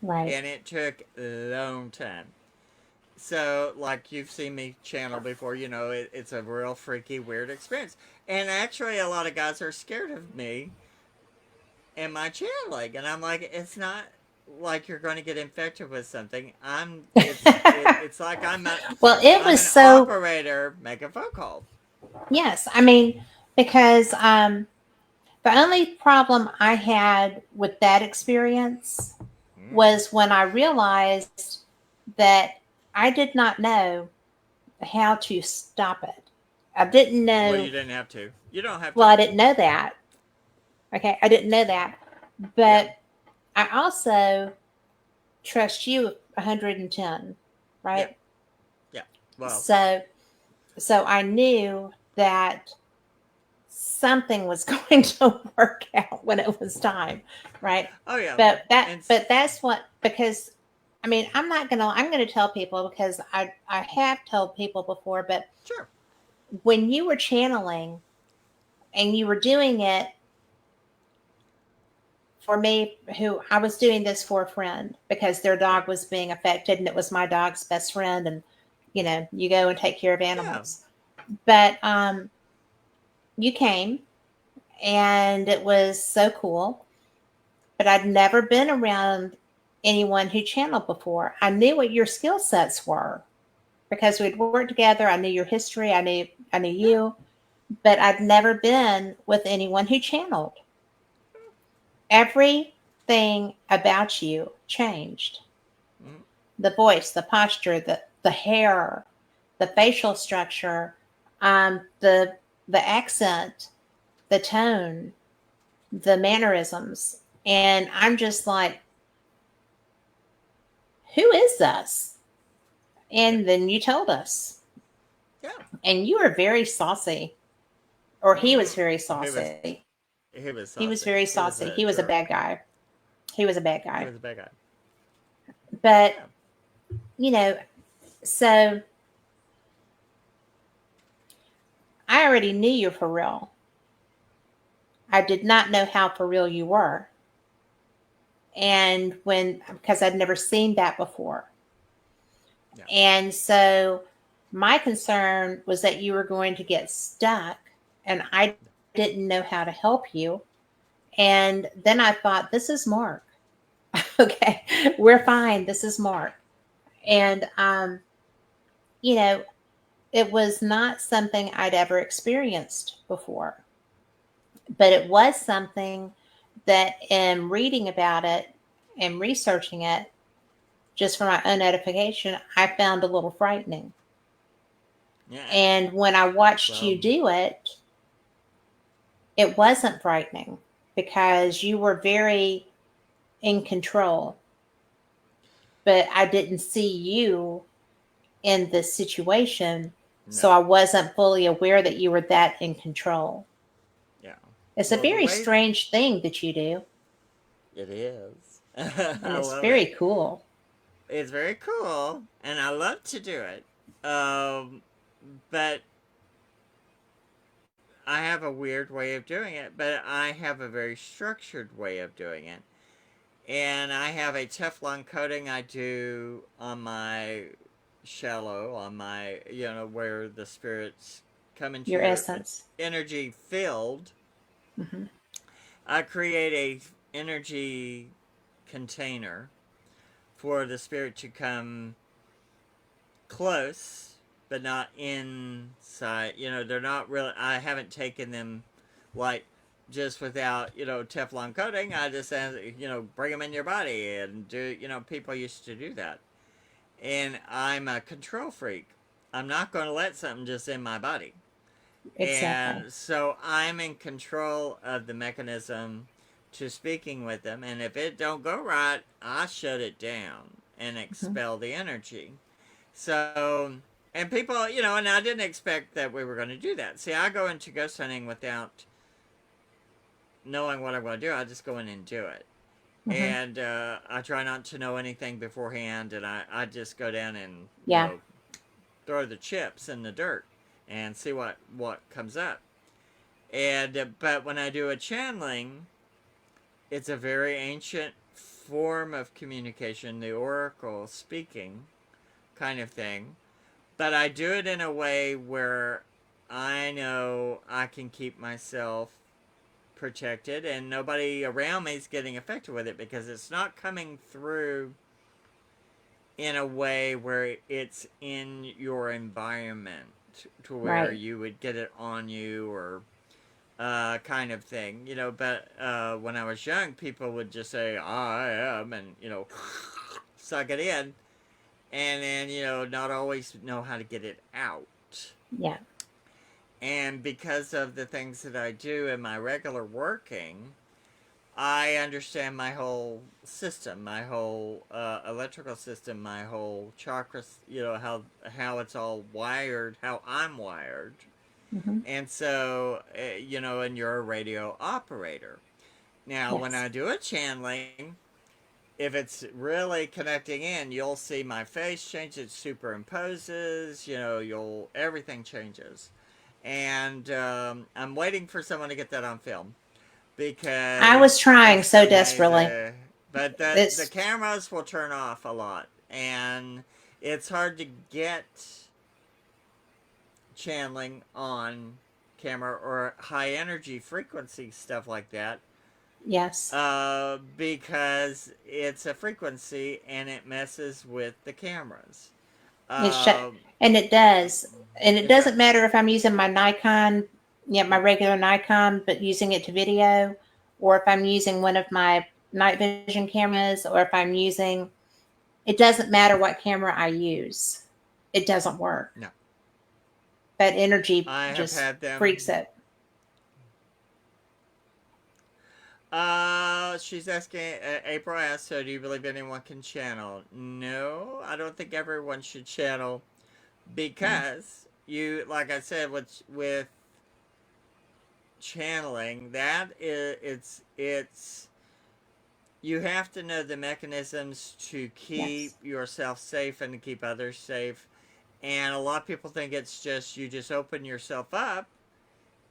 Right. And it took a long time. So, like you've seen me channel before, it's a real freaky, weird experience. And actually, a lot of guys are scared of me and my channeling, and I'm like, it's not like you're going to get infected with something. It's like Well, it I'm was an so, operator. Make a phone call. yes. I mean, because the only problem I had with that experience Mm. was when I realized that I did not know how to stop it. I didn't Well, you know. didn't have to. You don't have Well, to. I didn't know that. Okay, I didn't know that. Yeah. But I also trust you 110, Yeah. right? Yeah. Well. So so I knew that something was going to work out when it was time, right? Oh yeah. And But that's what, because I mean, I'm gonna tell people, because I have told people before, but sure. when you were channeling and you were doing it for me, who I was doing this for a friend because their Yeah. dog was being affected, and it was my dog's best friend, and you go and take care of Yeah. animals. But you came, and it was so cool. But I'd never been around anyone who channeled before. I knew what your skill sets were because we'd worked together. I knew your history. I knew Yeah. you, but I'd never been with anyone who channeled. Everything about you changed. Mm-hmm. The voice, the posture, the hair, the facial structure, the accent, the tone, the mannerisms. And I'm just like, who is this? Yeah. And then you told us. Yeah. And you were very saucy. Or he was very He was. saucy. He was He was saucy. very He was saucy. a He was a jerk. bad guy. He was a bad He guy. was a bad guy. But, Yeah. you know, so I already knew you for real. I did not know how for real you were. And because I'd never seen that before. Yeah. And so my concern was that you were going to get stuck, and I didn't know how to help you. And then I thought, this is Mark. Okay, we're fine. This is Mark. And, you know, it was not something I'd ever experienced before, but it was something that in reading about it and researching it, just for my own edification, I found a little frightening. Yeah. And when I watched Well. you do it, it wasn't frightening because you were very in control, but I didn't see you in this situation. No. So I wasn't fully aware that you were that in control. Yeah. It's a Well, the very way strange thing that you do, it is, and I it's love very it. cool. It's very cool, and I love to do it. But I have a weird way of doing it, but I have a very structured way of doing it. And I have a Teflon coating I do on my shallow, on my, where the spirits come Your into essence. energy filled. Hmm. I create a energy container for the spirit to come close, but not inside. They're not really. I haven't taken them like just without Teflon coating. I just bring them in your body and do. People used to do that, and I'm a control freak. I'm not going to let something just in my body. Exactly. And so I'm in control of the mechanism to speaking with them. And if it don't go right, I shut it down and Hmm. expel the energy. So, and people, and I didn't expect that we were going to do that. See, I go into ghost hunting without knowing what I'm going to do. I just go in and do it. Hmm. And I try not to know anything beforehand. And I just go down and, Yeah, throw the chips in the dirt and see what comes up. And but when I do a channeling, it's a very ancient form of communication, the oracle speaking kind of thing. But I do it in a way where I know I can keep myself protected and nobody around me is getting affected with it because it's not coming through in a way where it's in your environment to where right. you would get it on you or kind of thing, But when I was young, people would just say, I am, and, suck it in, and then, not always know how to get it out. Yeah. And because of the things that I do in my regular working, I understand my whole system, my whole electrical system, my whole chakras. You know how it's all wired, how I'm wired, Hmm. and so and you're a radio operator. Now, when Yes. I do a channeling, if it's really connecting in, you'll see my face change. It superimposes. You'll everything changes, and I'm waiting for someone to get that on film I was because trying it's so desperately. amazing. But the It's cameras will turn off a lot, and it's hard to get channeling on camera or high energy frequency stuff like that, yes. because it's a frequency and it messes with the cameras. It shut, Uh, and it does. And it it doesn't does. matter if I'm using my Nikon, yeah, my regular Nikon, but using it to video, or if I'm using one of my night vision cameras, or if I'm using, it doesn't matter what camera I use. It doesn't work. No, That energy I have just had freaks them. it. She's asking. April asked, "So, do you believe anyone can channel?" No, I don't think everyone should channel Yeah. because like I said, with channeling, that is, it's you have to know the mechanisms to keep Yes. yourself safe and to keep others safe. And a lot of people think it's just you just open yourself up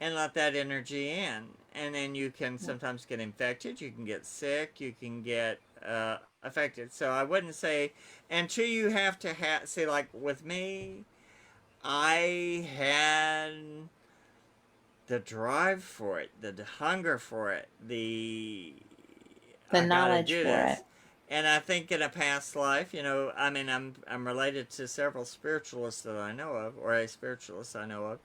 and let that energy in. And then you can Yeah. sometimes get infected, you can get sick, you can get affected. So I wouldn't say, and two, you have to see, like with me, I had the drive for it, the hunger for it, The I got to knowledge do for it. this. And I think in a past life, I mean, I'm related to several spiritualists that I know of, or a spiritualist I know of,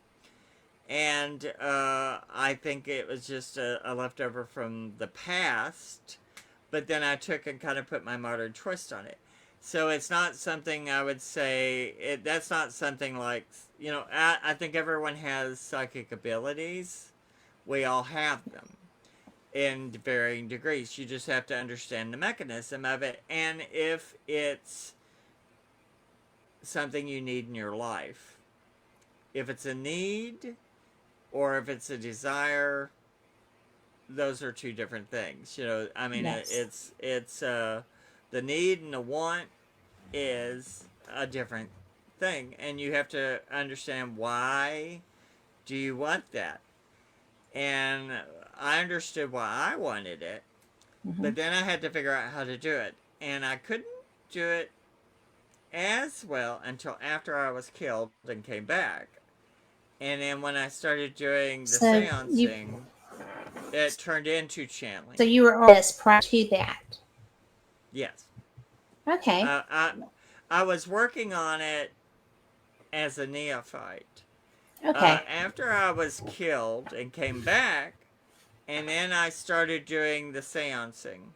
and I think it was just a leftover from the past. But then I took and kind of put my modern twist on it. So it's not something I would say. That's not something like I think everyone has psychic abilities. We all have them in varying degrees. You just have to understand the mechanism of it, and if it's something you need in your life. If it's a need or if it's a desire, those are two different things. I mean, Yes. it's the need and the want is a different thing, and you have to understand why do you want that. And I understood why I wanted it, Hmm. but then I had to figure out how to do it, and I couldn't do it as well until after I was killed and came back. And then when I started doing the So you, seancing, it turned into channeling. so you were on this prior to that. Yes. Okay. I was working on it as a neophyte. Okay. After I was killed and came back, and then I started doing the seancing,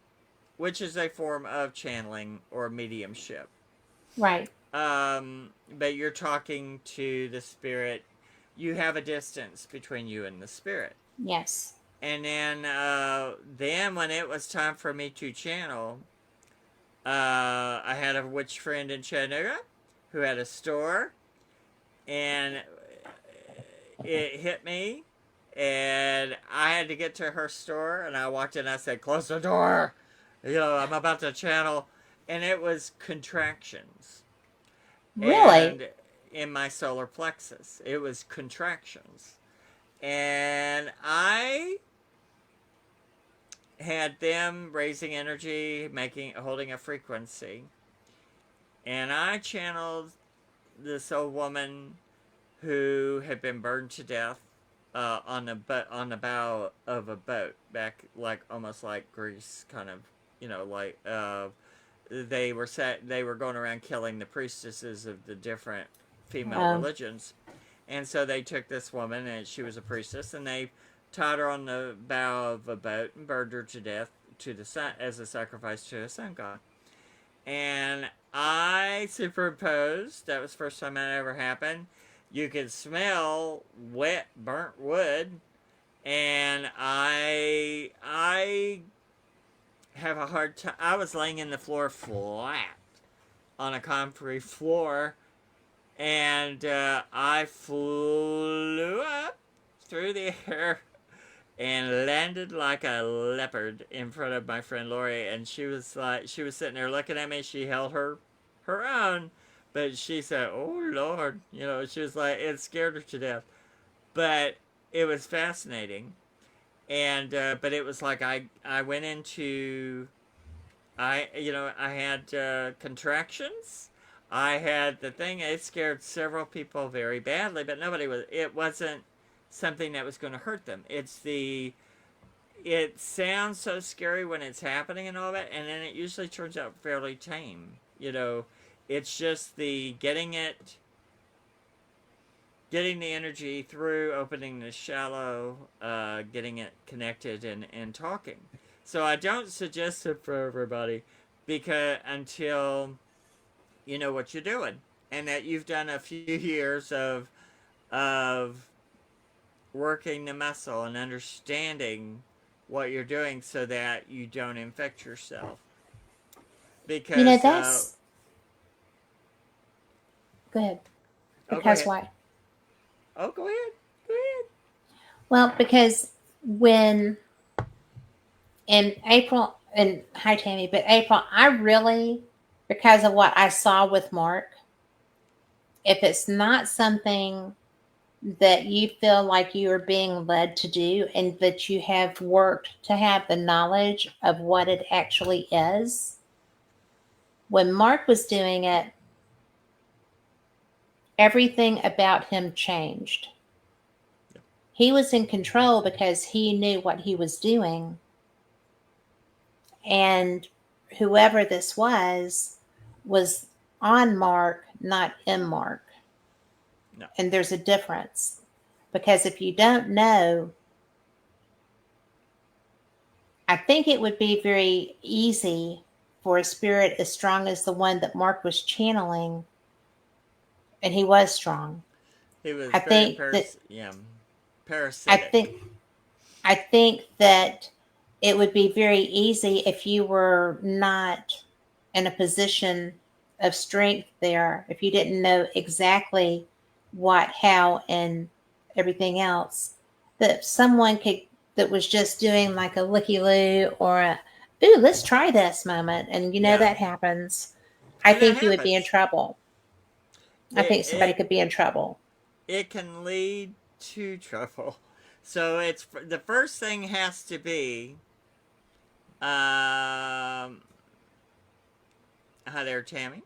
which is a form of channeling or mediumship. Right. But you're talking to the spirit. You have a distance between you and the spirit. Yes. And then when it was time for me to channel, I had a witch friend in Chattanooga who had a store, and it hit me, and I had to get to her store, and I walked in. And I said, "Close the door." I'm about to channel, and it was contractions, Really? and in my solar plexus, it was contractions, and I had them raising energy, holding a frequency, and I channeled this old woman who had been burned to death on the bow of a boat back, like almost like Greece, kind of, like they were going around killing the priestesses of the different female Um. religions, and so they took this woman, and she was a priestess, and they tied her on the bow of a boat and burned her to death to the sun as a sacrifice to a sun god. And I superimposed. That was the first time that ever happened. You could smell wet, burnt wood, and I have a hard time. I was laying in the floor flat on a concrete floor, and I flew up through the air and landed like a leopard in front of my friend Lori. And she was sitting there looking at me. She held her own, but she said, "Oh Lord," she was like, it scared her to death. But it was fascinating, and but it was like I went into I had contractions. I had the thing. It scared several people very badly, but nobody was. It wasn't something that was going to hurt them. It sounds so scary when it's happening and all that, and then it usually turns out fairly tame. It's just the getting the energy through, opening the shallow, getting it connected, and talking. So I don't suggest it for everybody, because until you know what you're doing, and that you've done a few years of working the muscle and understanding what you're doing, so that you don't infect yourself. You know, Because that's good. oh, go Because ahead. why? Oh, go ahead. Go ahead. Well, because when in April, and hi Tammy, but April, I really, because of what I saw with Mark, if it's not something that you feel like you are being led to do and that you have worked to have the knowledge of what it actually is, when Mark was doing it, everything about him changed. He was in control because he knew what he was doing. And whoever this was on Mark, not in Mark. No, And there's a difference. Because if you don't know, I think it would be very easy for a spirit as strong as the one that Mark was channeling, and he was strong. he was I very think that I parasitic. think I think that it would be very easy if you were not in a position of strength there, if you didn't know exactly what, how, and everything else, that someone could, that was just doing like a looky loo or a, ooh, let's try this moment, and Yeah, that happens. I and it think you would be in happens. trouble. I It think somebody it could be in trouble. it can lead to trouble. So it's the first thing has to be, hi there, Tammy.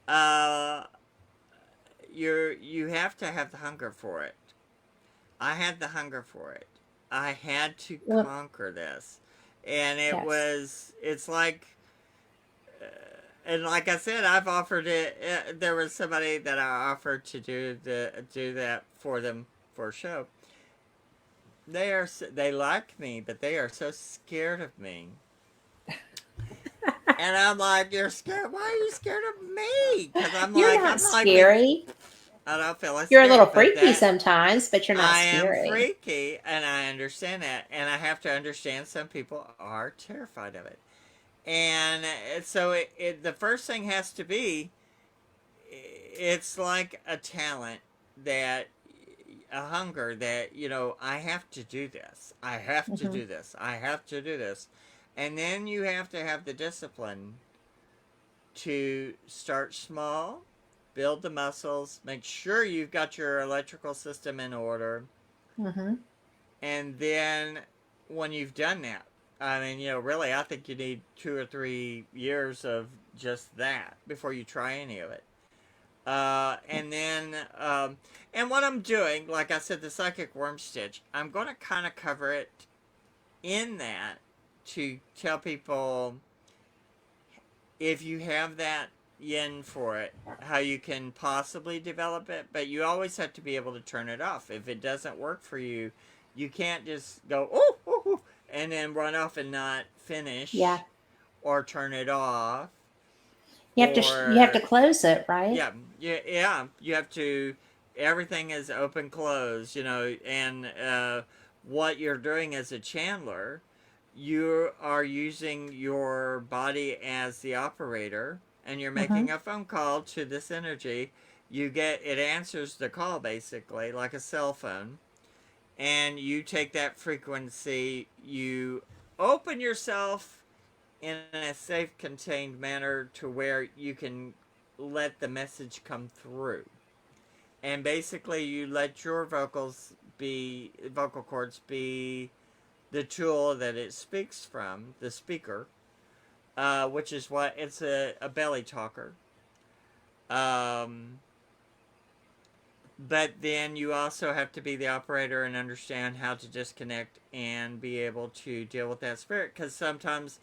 Uh, you have to have the hunger for it. I had the hunger for it. I had to Well, conquer this, and yes. it's like, and like I said, I've offered it. There was somebody that I offered to do that for them for a show. They like me, but they are so scared of me. And I'm like, you're scared. Why are you scared of me? Because You're I'm not like being. scary. I don't feel like You're a little scared, but freaky that sometimes, but you're not I am scary. freaky, and I understand that, and I have to understand some people are terrified of it, and so the first thing has to be, it's like a talent, that a hunger, that I have to do this, I have to Hmm. do this, I have to do this, and then you have to have the discipline to start small, build the muscles, make sure you've got your electrical system in order, Hmm. and then when you've done that, I mean, really, I think you need 2 or 3 years of just that before you try any of it. And then, and what I'm doing, like I said, the psychic worm stitch, I'm going to kind of cover it in that, to tell people, if you have that yin for it, how you can possibly develop it, but you always have to be able to turn it off. If it doesn't work for you, you can't just go, oh, oh, oh, and then run off and not Yeah. finish, or turn it off, You have to or close it, right? yeah, yeah, yeah, you have to. everything is open close, and what you're doing as a channeler, you are using your body as the operator, and you're Mm-hmm. making a phone call to this energy. It answers the call basically like a cell phone, and you take that frequency, you open yourself in a safe, contained manner to where you can let the message come through. And basically, you let your vocal cords be the tool that it speaks from, the speaker, which is what it's a belly talker. Um, but then you also have to be the operator and understand how to disconnect and be able to deal with that spirit. Because sometimes,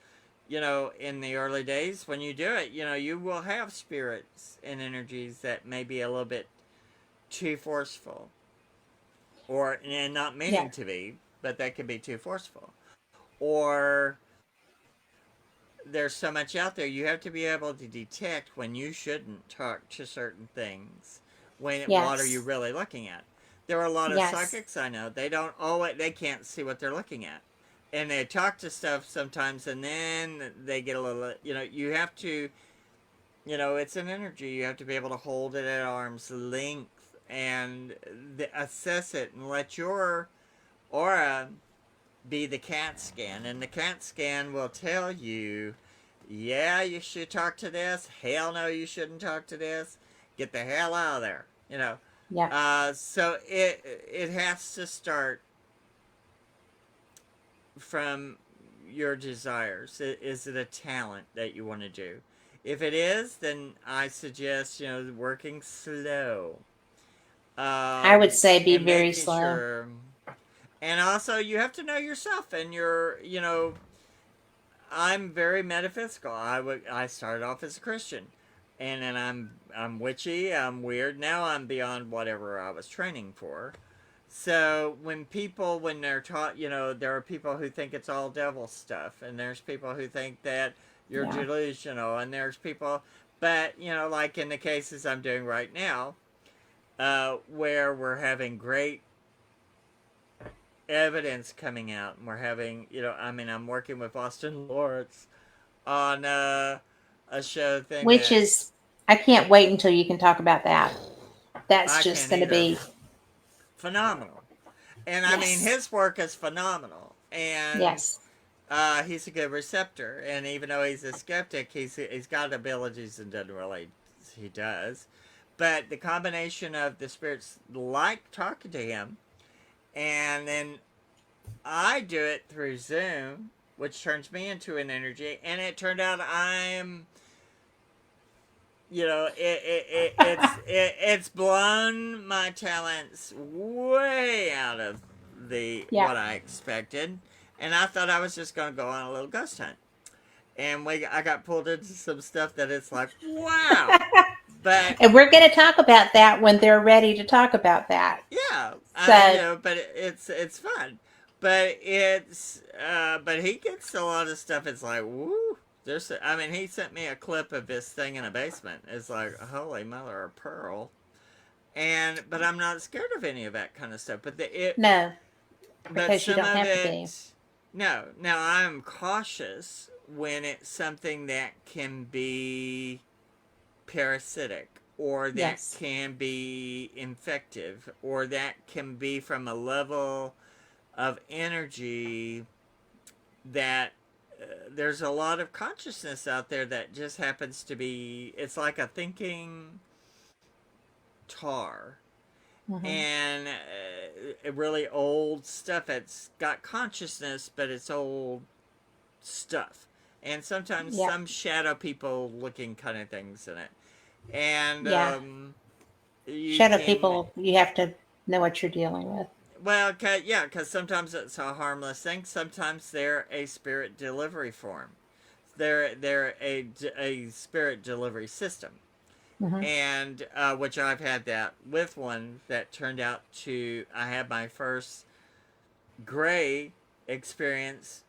in the early days when you do it, you will have spirits and energies that may be a little bit too forceful, or and not Yeah. meaning to be, but that can be too forceful. Or there's so much out there, you have to be able to detect when you shouldn't talk to certain things. What are you Yes. really looking at? There are a lot of Yes. psychics I know. They can't see what they're looking at, and they talk to stuff sometimes, and then they get a little. You have to. It's an energy. You have to be able to hold it at arm's length and assess it, and let your aura be the CAT scan, and the CAT scan will tell you, yeah, you should talk to this. Hell no, you shouldn't talk to this. Get the hell out of there. Yeah. So it has to start from your desires. Is it a talent that you want to do? If it is, then I suggest working slow, I would say be and very making slow. sure. And also, you have to know yourself and I'm very metaphysical. I started off as a Christian, and then I'm witchy. I'm weird. Now I'm beyond whatever I was training for. So when they're taught, there are people who think it's all devil stuff, and there's people who think that you're Yeah. delusional, and there's people, but like in the cases I'm doing right now, where we're having great evidence coming out, and we're having, I'm working with Austin Lawrence on a show thing Which that is, I can't wait until you can talk about that. That's I just can't going to either. be, Phenomenal. And I mean, yes. his work is phenomenal. And Yes. he's a good receptor. And even though he's a skeptic, he's got abilities and doesn't really, he does. But the combination of the spirits like talking to him, and then I do it through Zoom, which turns me into an energy. And it turned out it's blown my talents way out of the Yeah. what I expected, and I thought I was just going to go on a little ghost hunt, and I got pulled into some stuff that it's like wow, but And we're going to talk about that when they're ready to talk about that. yeah, I mean So, but it's fun, but he gets a lot of stuff. It's like woo. I mean, he sent me a clip of this thing in a basement. It's like, holy mother of pearl. But I'm not scared of any of that kind of stuff. no, But because you some don't of have to be. it, no. Now I'm cautious when it's something that can be parasitic, or that Yes. can be infective, or that can be from a level of energy that there's a lot of consciousness out there that just happens to be. It's like a thinking tar, Hmm. and really old stuff that's got consciousness, but it's old stuff. And sometimes Yeah. some shadow people looking kind of things in it. And Yeah. you Shadow can, people, you have to know what you're dealing with. well, yeah, because sometimes it's a harmless thing. Sometimes they're a spirit delivery form. They're a spirit delivery system. Hmm. And which I've had that with one that turned out to, I had my first gray experience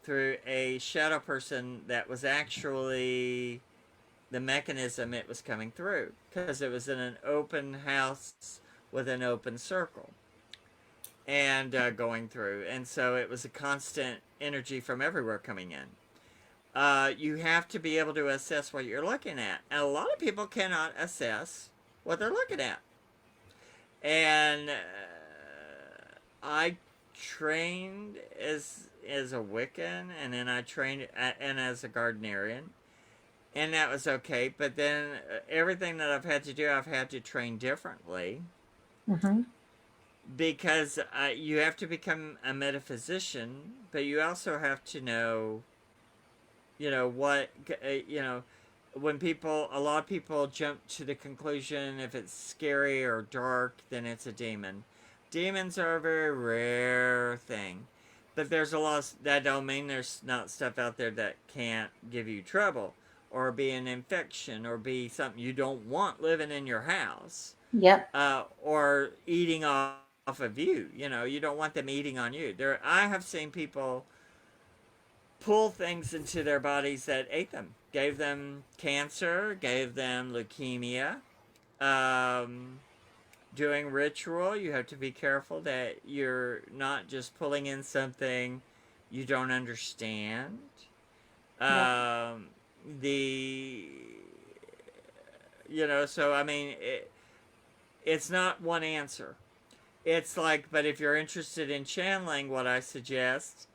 through a shadow person that was actually the mechanism it was coming through, because it was in an open house with an open circle and going through. And so it was a constant energy from everywhere coming in. You have to be able to assess what you're looking at. And a lot of people cannot assess what they're looking at. And I trained as a Wiccan, and then I trained and as a Gardnerian, and that was okay. But then everything that I've had to do, I've had to train differently Mm-hmm. because you have to become a metaphysician, but you also have to know, what when people, a lot of people jump to the conclusion if it's scary or dark, then it's a demon. Demons are a very rare thing, but there's a lot that don't mean there's not stuff out there that can't give you trouble or be an infection or be something you don't want living in your house, Yep. or eating off of you. You don't want them eating on you. I have seen people pull things into their bodies that ate them, gave them cancer, gave them leukemia. Um, Doing ritual, you have to be careful that you're not just pulling in something you don't understand. Yep. Um, the so I mean, it's not one answer. It's like, but if you're interested in channeling, what I suggest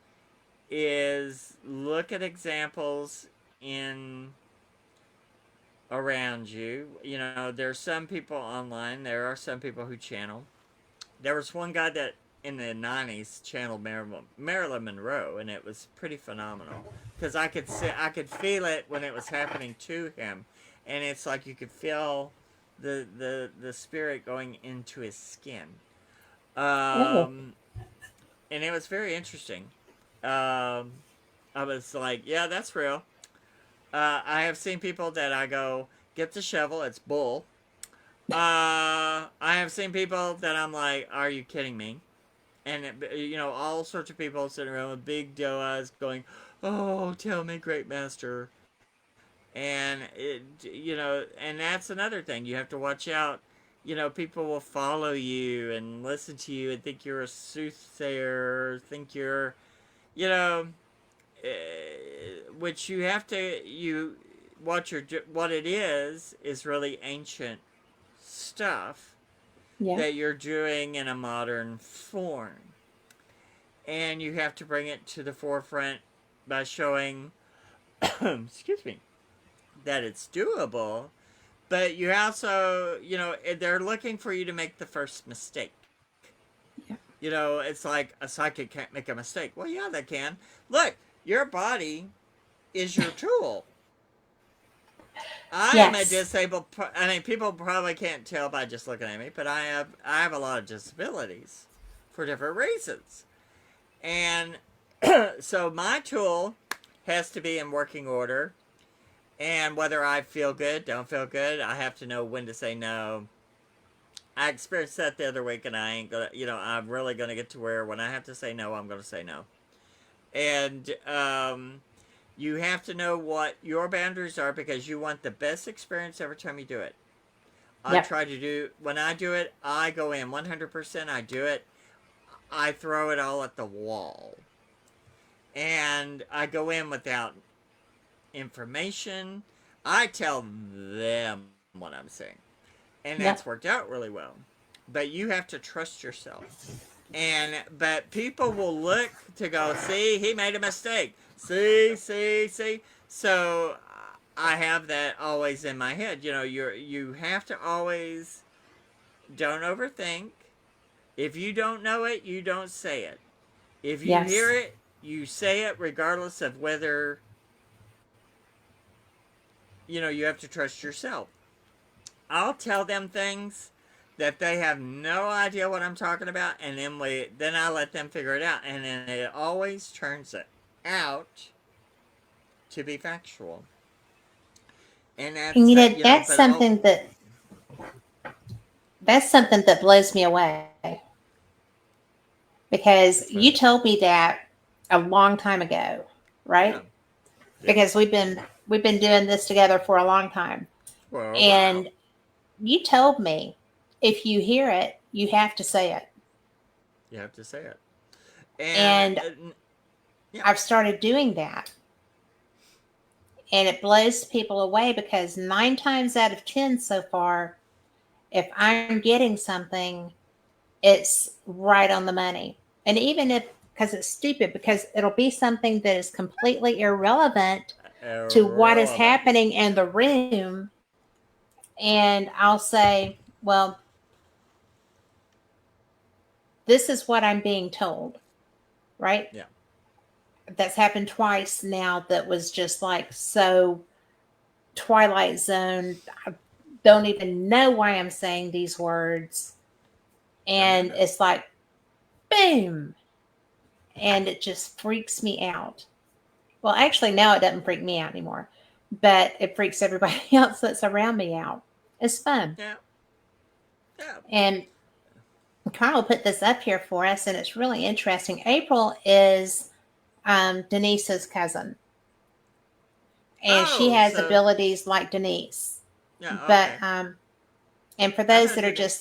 is look at examples in around you. There's some people online. There are some people who channel. There was one guy that in the '90s channeled Marilyn Monroe, and it was pretty phenomenal because I could feel it when it was happening to him, and it's like you could feel the spirit going into his skin. Oh. Um, and it was very interesting. Um, I was like, yeah, that's real. I have seen people that I go, get the shovel, it's bull. I have seen people that I'm like, are you kidding me? And, all sorts of people sitting around with big doe eyes going, oh, tell me, great master. And that's another thing. You have to watch out. People will follow you and listen to you and think you're a soothsayer, think you're, you know, which you have to, what it is really ancient stuff Yeah. that you're doing in a modern form. And you have to bring it to the forefront by showing, excuse me, that it's doable. But you also, they're looking for you to make the first mistake. Yeah. It's like a psychic can't make a mistake. Well, yeah, they can. Look, your body is your tool. I am a Yes. disabled. I mean, people probably can't tell by just looking at me, but I have a lot of disabilities for different reasons, and so my tool has to be in working order. And whether I feel good, don't feel good, I have to know when to say no. I experienced that the other week, and I ain't gonna. I'm really gonna get to where when I have to say no, I'm gonna say no. And you have to know what your boundaries are because you want the best experience every time you do it. I Yep. try to do when I do it, I go in 100%. I do it. I throw it all at the wall, and I go in without information. I tell them what I'm saying, and that's Yep. worked out really well. But you have to trust yourself. But people will look to go, see, he made a mistake. See. So I have that always in my head. You have to always don't overthink. If you don't know it, you don't say it. If you hear Yes. it, you say it regardless of whether you have to trust yourself. I'll tell them things that they have no idea what I'm talking about, and then I let them figure it out, and then it always turns it out to be factual. And And that's you know, but oh, that's something that blows me away because that's you right. told me that a long time ago, right? Yeah, yeah, Because we've been doing this together for a long time. for a while. And you told me if you hear it, you have to say it. You have to say it. And And yeah, I've started doing that. And it blows people away because 9 times out of 10 so far, if I'm getting something, it's right on the money. And even if, because it's stupid, because it'll be something that is completely irrelevant to what is irrelevant. happening in the room. And I'll say, well, this is what I'm being told, right? Yeah. That's happened twice now that was just like so Twilight Zone. I don't even know why I'm saying these words. No, no, And no. it's like, boom. And it just freaks me out. Well, actually, now it doesn't freak me out anymore, but it freaks everybody else that's around me out. It's fun. Yeah. Yeah. And Kyle put this up here for us, and it's really interesting. April is Denise's cousin, and she Oh, has so abilities like Denise. yeah. But Okay. and I know Denise.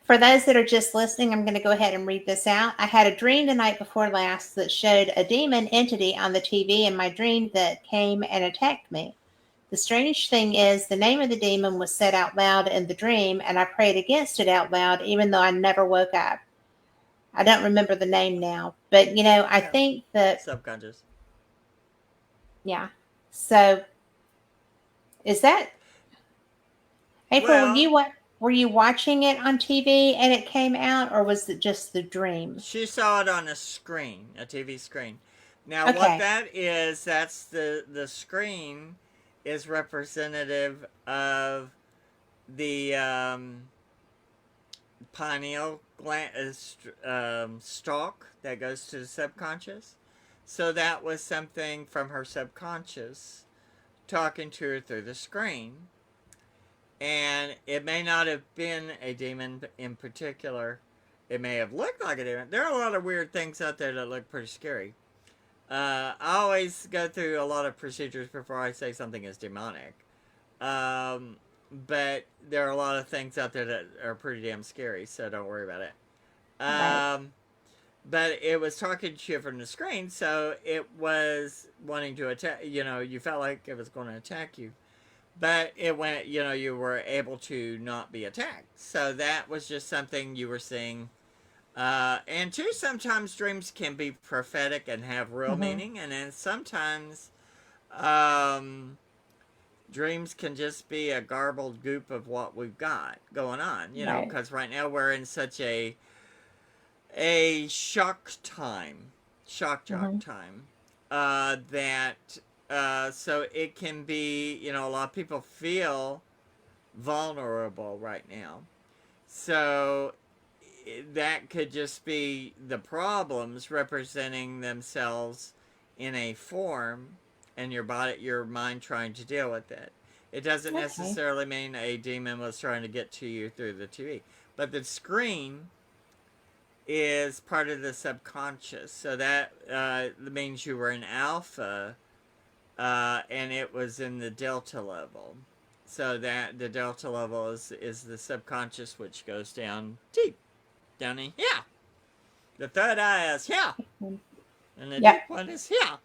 for those that are just listening, I'm going to go ahead and read this out. I had a dream the night before last that showed a demon entity on the TV in my dream that came and attacked me. The strange thing is, the name of the demon was said out loud in the dream, and I prayed against it out loud, even though I never woke up. I don't remember the name now, but I Yeah. think that, Subconscious. yeah. So, is that April? Well, Were you watching it on TV and it came out, or was it just the dream? she saw it on a screen, a TV screen. Now, what Okay, that is, that's the screen is representative of the pineal gland stalk that goes to the subconscious. So that was something from her subconscious talking to her through the screen. And it may not have been a demon in particular. It may have looked like a demon. There are a lot of weird things out there that look pretty scary. I always go through a lot of procedures before I say something is demonic. Um, but there are a lot of things out there that are pretty damn scary, so don't worry about it. right, But it was talking to you from the screen, so it was wanting to attack. You felt like it was going to attack you, but it went. You were able to not be attacked. So that was just something you were seeing. And two, sometimes dreams can be prophetic and have real hmm, meaning, and then sometimes um, dreams can just be a garbled goop of what we've got going on. right, Because right now we're in such a shock jock hmm, time, that so it can be, a lot of people feel vulnerable right now. So that could just be the problems representing themselves in a form, and your mind trying to deal with it. It doesn't okay, necessarily mean a demon was trying to get to you through the TV, but the screen is part of the subconscious. So that means you were in alpha, and it was in the delta level. So that the delta level is the subconscious, which goes down deep, down in here. The third eye is here, and the yep. deep one is here.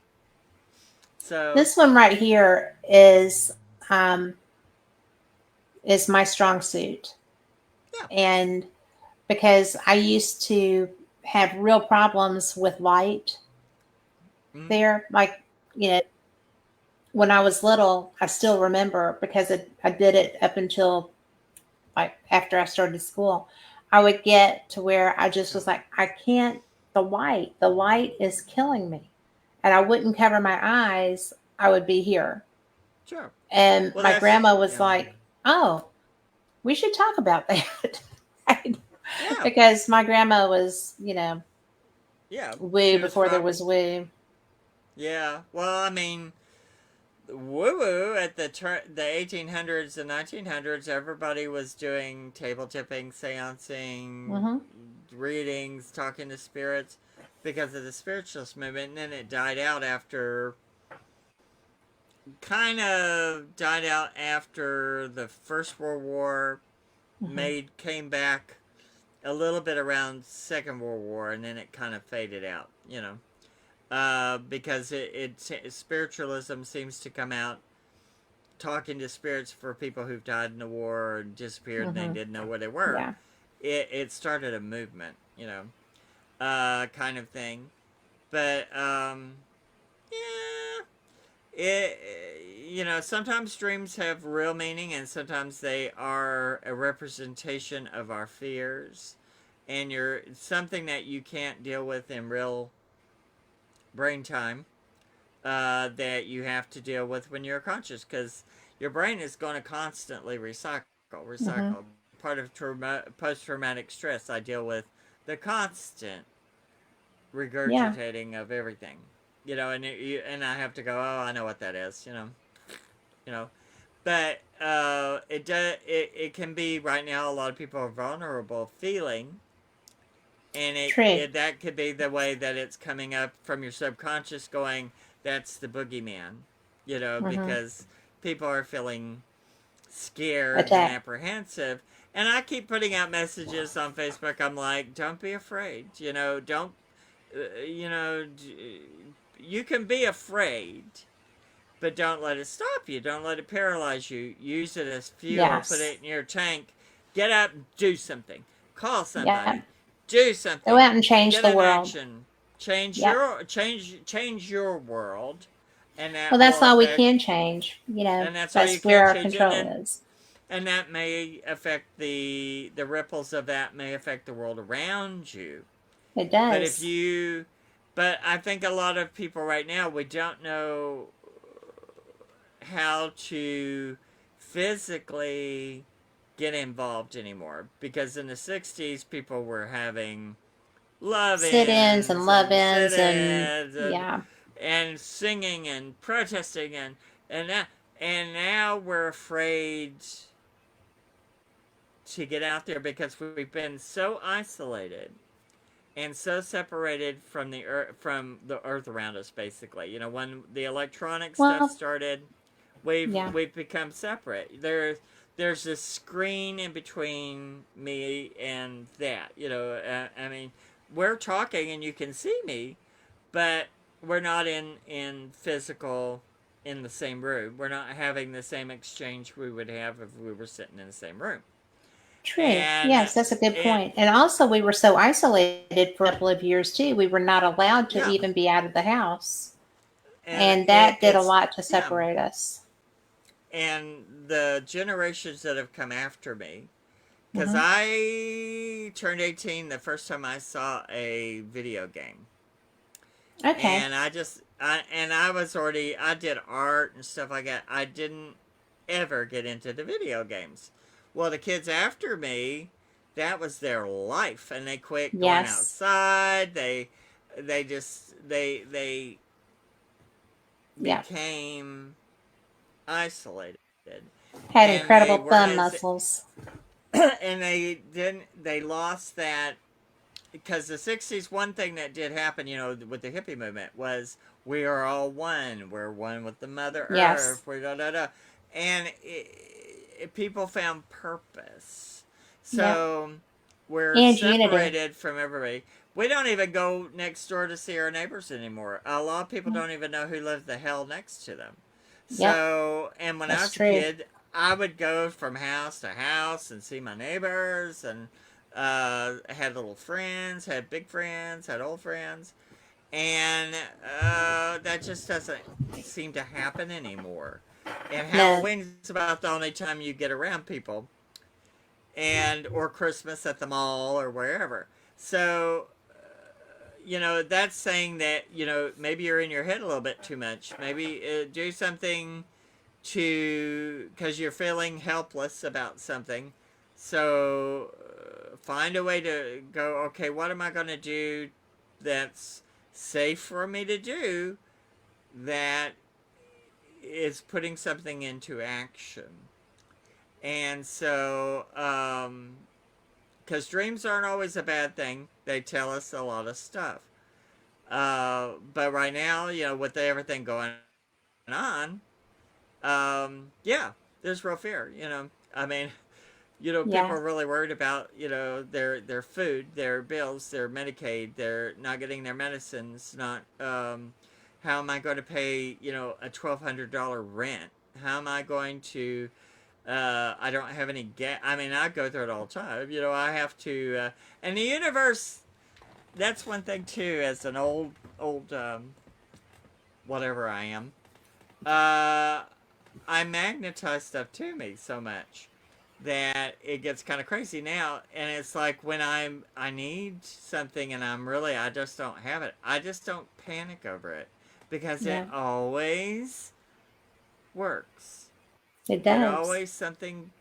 So This one right here is my strong suit, yeah, and because I used to have real problems with light mm, there. Like, you know, when I was little, I still remember because I did it up until like after I started school. I would get to where I just yeah, was like, I can't, the light is killing me. And I wouldn't cover my eyes, I would be here. sure. And Well, my that's grandma was yeah, like, oh, we should talk about that. yeah, Because my grandma was, yeah. woo She was before there from was woo. yeah. Well, I mean, woo woo at the 1800s and 1900s, everybody was doing table tipping, seancing, Hmm. readings, talking to spirits because of the spiritualist movement. And then it died out after, kind of died out after the First World War, Hmm. came back a little bit around Second World War, and then it kind of faded out. Because spiritualism seems to come out talking to spirits for people who've died in the war or disappeared and they Hmm. didn't know where they were. Yeah. It started a movement, kind of thing. But yeah, it sometimes dreams have real meaning and sometimes they are a representation of our fears, and you're something that you can't deal with in real brain time, that you have to deal with when you're conscious, because your brain is going to constantly recycle. Hmm. Part of post-traumatic stress, I deal with the constant Yeah. regurgitating of everything, and I have to go, oh, I know what that is, you know. But it can be right now. A lot of people are vulnerable feeling, and True. that could be the way that it's coming up from your subconscious, going, that's the boogeyman, Hmm. because people are feeling scared and Attack. apprehensive. And I keep putting out messages on Facebook. I'm like, don't be afraid. Don't, you know, you can be afraid, but don't let it stop you. Don't let it paralyze you. Use it as fuel. Put Yes. it in your tank. Get up, do something. Call Yep. somebody. Do Go something. out and change Get the an world. action. Change Yep. your change your world, and Well, that that's will all we affect. can change. And that's all you That's where can our change. And control then is. and that may affect the ripples of that may affect the world around you. It But if does. you but I think a lot of people right now, we don't know how to physically get involved anymore, because in the 60s people were having Sit-ins and love-ins and love-ins and sit-ins yeah. and singing and protesting, and that, and now we're afraid to get out there because we've been so isolated and so separated from the earth around us. Basically, when the electronic stuff Well, started, we've yeah. we've become separate. There's this screen in between me and that. I mean, we're talking and you can see me, but we're not in physical in the same room. We're not having the same exchange we would have if we were sitting in the same room. True. And Yes, that's a good and point. And also, we were so isolated for a couple of years too. We were not allowed to yeah, even be out of the house. and And that did a it's lot to yeah, separate us. and the generations that have come after me, because Hmm. I turned 18 the first time I saw a video game, Okay. and I was already, I did art and stuff like that. I didn't ever get into the video games. Well, the kids after me, that was their life, and they quit going Yes. outside. They Yep. became isolated, Had and they incredible weren't thumb as muscles. and they lost that, because the 60s, one thing that did happen, with the hippie movement, was we are all one. We're one with the Mother Yes. Earth. We're da da da. And people found purpose. Yep. So we're And unity. separated from everybody. We don't even go next door to see our neighbors anymore. A lot of people don't even know who lives the hell next to them. Yep. So, and when I That's was a true. kid, I would go from house to house and see my neighbors, and had little friends, had big friends, had old friends, and that just doesn't seem to happen anymore. And No. Halloween's about the only time you get around people, and or Christmas at the mall or wherever. So that's saying that maybe you're in your head a little bit too much. Maybe do something to, because you're feeling helpless about something. So find a way to go, okay, what am I going to do that's safe for me to do, that is putting something into action. And so because dreams aren't always a bad thing, they tell us a lot of stuff. But right now, with everything going on, yeah, there's real fear. I mean, People Yeah. are really worried about, their food, their bills, their Medicaid, they're not getting their medicines, not how am I going to pay, a $1,200 rent? How am I going to I don't have any gas. I mean, I go through it all the time. I have to, and the universe. That's one thing too. As an old, whatever I am, I magnetize stuff to me so much that it gets kind of crazy now. And it's like when I need something and I just don't have it. I just don't panic over it because it Yeah. always works. It It does. always something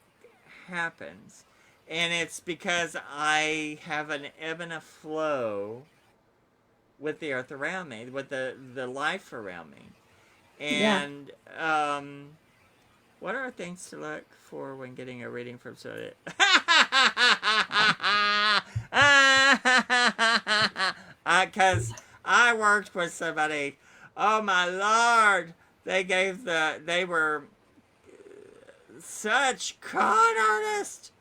happens. And it's because I have an ebb and a flow with the earth around me, with the life around me. Yeah. And what are things to look for when getting a reading from somebody? Because I worked with somebody. Oh my lord! They were such con artists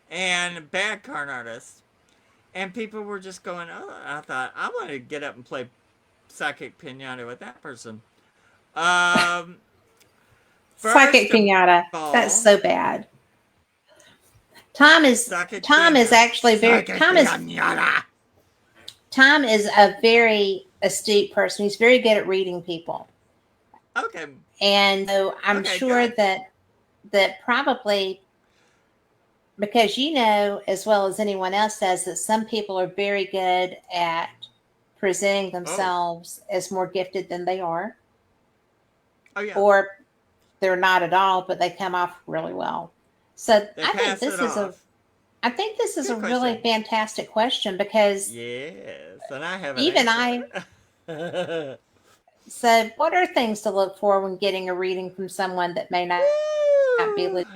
and bad con artists. And people were just going, oh, I thought, I want to get up and play psychic pinata with that person. Um, First Psychic of pinata. That's all, so bad. Tom is psychic Tom is pinata. actually very Psychic pinata. Tom is a very astute person. He's very good at reading people. Okay. And so I'm Okay, sure good. that probably because you know as well as anyone else does that some people are very good at presenting Oh. themselves as more gifted than they are, Oh, yeah. or they're not at all, but they come off really well. So They pass it off. I think this is a Good really question. fantastic question because Yes. And I have an even answer. I said, what are things to look for when getting a reading from someone that may not be Woo! legit?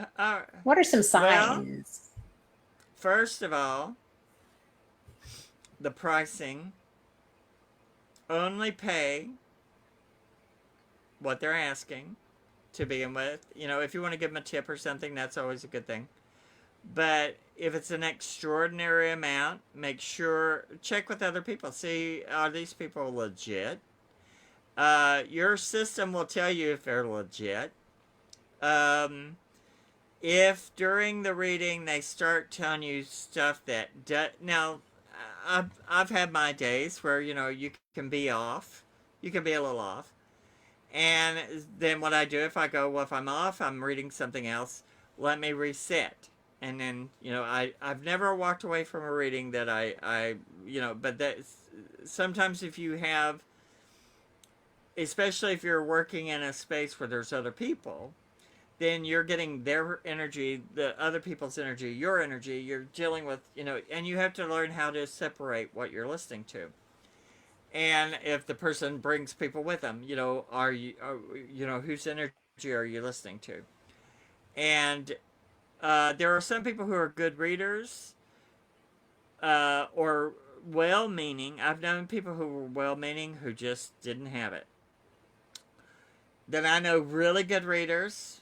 What are some Well, signs? first of all, the pricing. Only pay what they're asking to begin with. If you want to give them a tip or something, that's always a good thing. But if it's an extraordinary amount, make sure, check with other people. See, are these people legit? Your system will tell you if they're legit. Um, if during the reading they start telling you stuff now, I've had my days where you can be off, you can be a little off, and then what I do if I go, well, if I'm off, I'm reading something else. Let me reset, and then I've never walked away from a reading that I but that sometimes if you have, especially if you're working in a space where there's other people, then you're getting their energy, the other people's energy, your energy. You're dealing with, and you have to learn how to separate what you're listening to. And if the person brings people with them, whose energy are you listening to? And there are some people who are good readers or well meaning. I've known people who were well meaning who just didn't have it. Then I know really good readers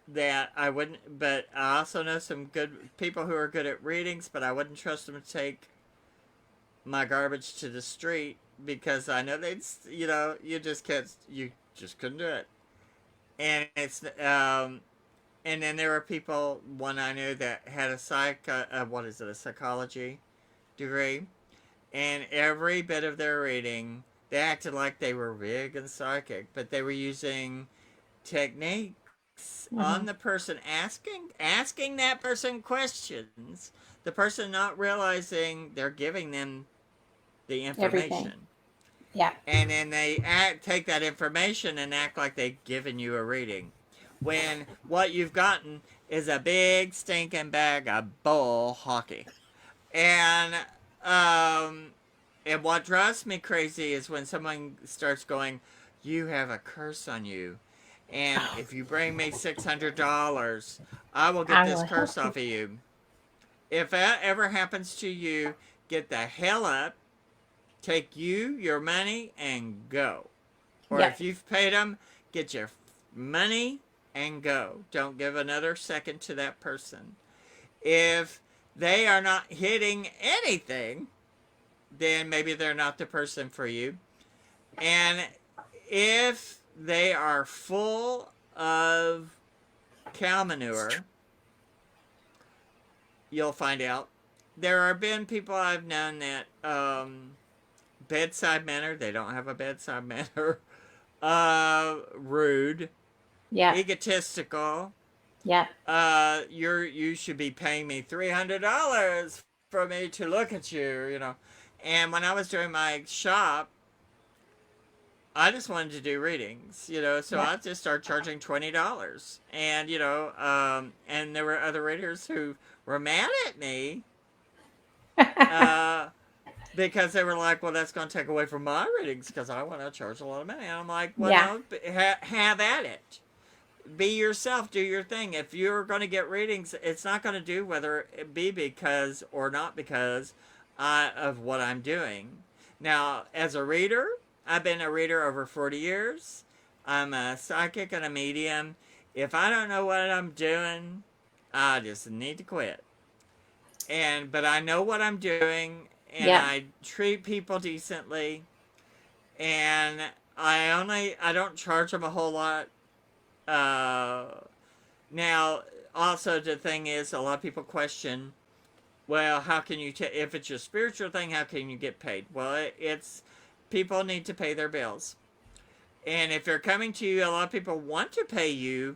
that I wouldn't, but I also know some good people who are good at readings, but I wouldn't trust them to take my garbage to the street because I know they'd, you just couldn't do it. And and then there were people, one I knew that had a psychology degree, and every bit of their reading, they acted like they were big and psychic, but they were using techniques on the Mm-hmm. person, asking that person questions, the person not realizing they're giving them the Everything. information, Yeah. and then take that information and act like they've given you a reading when what you've gotten is a big stinking bag of bull hockey. And um and what drives me crazy is when someone starts going, you have a curse on you, and Oh, if you bring me $600, I will get I this will curse help you. off of you. If that ever happens to you, get the hell up, take your money, and go. Or if Yep. you've paid them, get your money and go. Don't give another second to that person. If they are not hitting anything, then maybe they're not the person for you. And if they are full of cow manure, you'll find out. There have been people I've known that bedside manner, they don't have a bedside manner, rude, Yeah. egotistical. Yeah. You should be paying me $300 for me to look at you, you know. And when I was doing my shop, I just wanted to do readings, you know, so Yeah. I just started charging $20. And, and there were other readers who were mad at me uh, because they were like, well, that's going to take away from my readings because I want to charge a lot of money. And I'm like, well, Yeah. no, have at it. Be yourself, do your thing. If you're going to get readings, it's not going to do whether it be because or not because of what I'm doing. Now, as a reader, I've been a reader over 40 years. I'm a psychic and a medium. If I don't know what I'm doing, I just need to quit. But I know what I'm doing, and Yeah. I treat people decently, and I don't charge them a whole lot. Uh, Now, also the thing is, a lot of people question, well, how can you if it's your spiritual thing, how can you get paid? Well, it's people need to pay their bills, and if they're coming to you, a lot of people want to pay you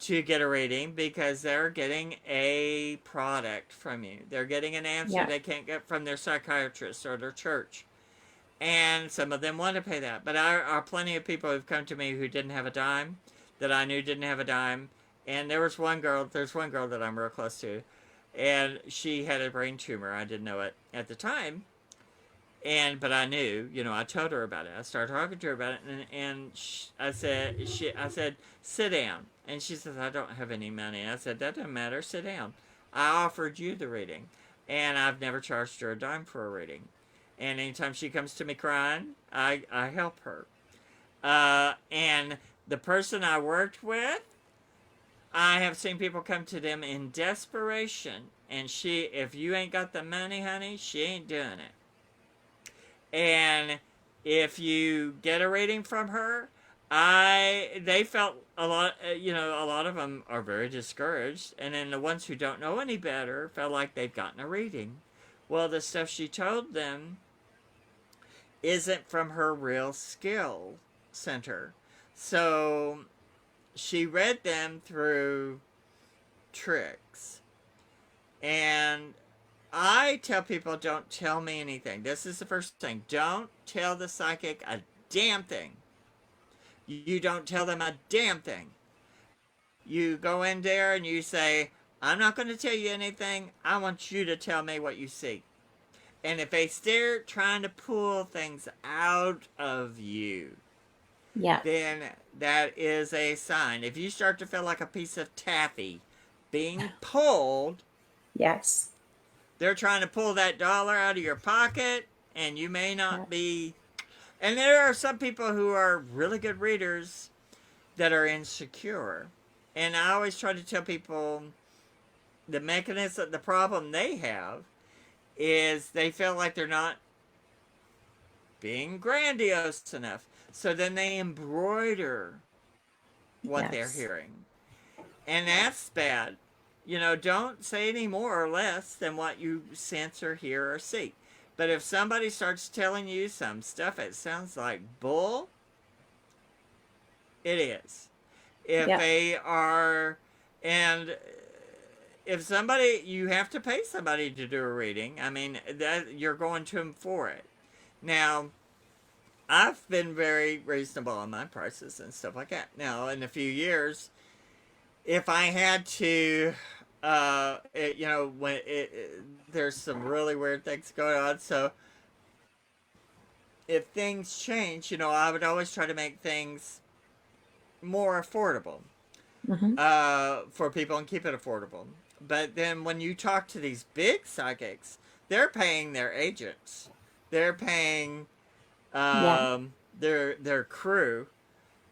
to get a reading because they're getting a product from you. They're getting an answer Yeah. they can't get from their psychiatrist or their church. And some of them want to pay that. But there are plenty of people who've come to me who didn't have a dime, that I knew didn't have a dime. And there's one girl that I'm real close to, and she had a brain tumor. I didn't know it at the time. But I knew, I told her about it. I started talking to her about it, I said, sit down. And she says, I don't have any money. I said, that doesn't matter. Sit down. I offered you the reading, and I've never charged her a dime for a reading. And anytime she comes to me crying, I help her. And the person I worked with, I have seen people come to them in desperation, and if you ain't got the money, honey, she ain't doing it. And if you get a rating from her, they felt a lot of them are very discouraged, and then the ones who don't know any better felt like they've gotten a reading. Well, the stuff she told them isn't from her real skill center. So she read them through tricks. And I tell people, don't tell me anything. This is the first thing. Don't tell the psychic a damn thing. You don't tell them a damn thing. You go in there and you say, I'm not going to tell you anything. I want you to tell me what you see. And if they start trying to pull things out of you, Yeah. then that is a sign. If you start to feel like a piece of taffy being pulled, Yes. they're trying to pull that dollar out of your pocket, and you may Yeah. not be. And there are some people who are really good readers that are insecure. And I always try to tell people the mechanism, the problem they have is they feel like they're not being grandiose enough. So then they embroider what they're Yes. hearing. And that's bad. Don't say any more or less than what you sense or hear or see. But if somebody starts telling you some stuff that sounds like bull, it is. If Yeah. they are, and if somebody, you have to pay somebody to do a reading. I mean, that you're going to them for it. Now, I've been very reasonable on my prices and stuff like that. Now, in a few years, if I had to, there's some really weird things going on. So if things change, I would always try to make things more affordable Mm-hmm. for people and keep it affordable. But then when you talk to these big psychics, they're paying their agents, they're paying Yeah. their crew,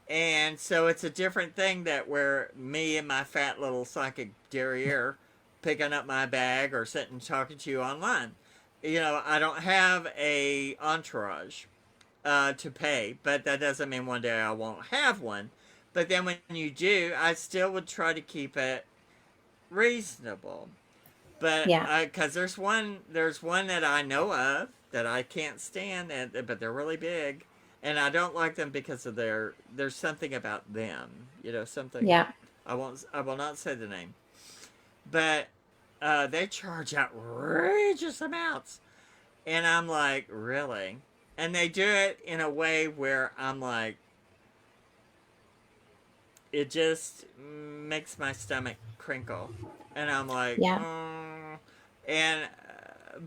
And so it's a different thing that where me and my fat little psychic derriere picking up my bag or sitting talking to you online. I don't have a entourage to pay, but that doesn't mean one day I won't have one. But then when you do, I still would try to keep it reasonable. But Yeah. because there's one that I know of that I can't stand, but they're really big, and I don't like them because of there's something about them, something. Yeah. I will not say the name, but they charge outrageous amounts, and I'm like, really? And they do it in a way where I'm like, it just makes my stomach crinkle, and I'm like, Yeah. and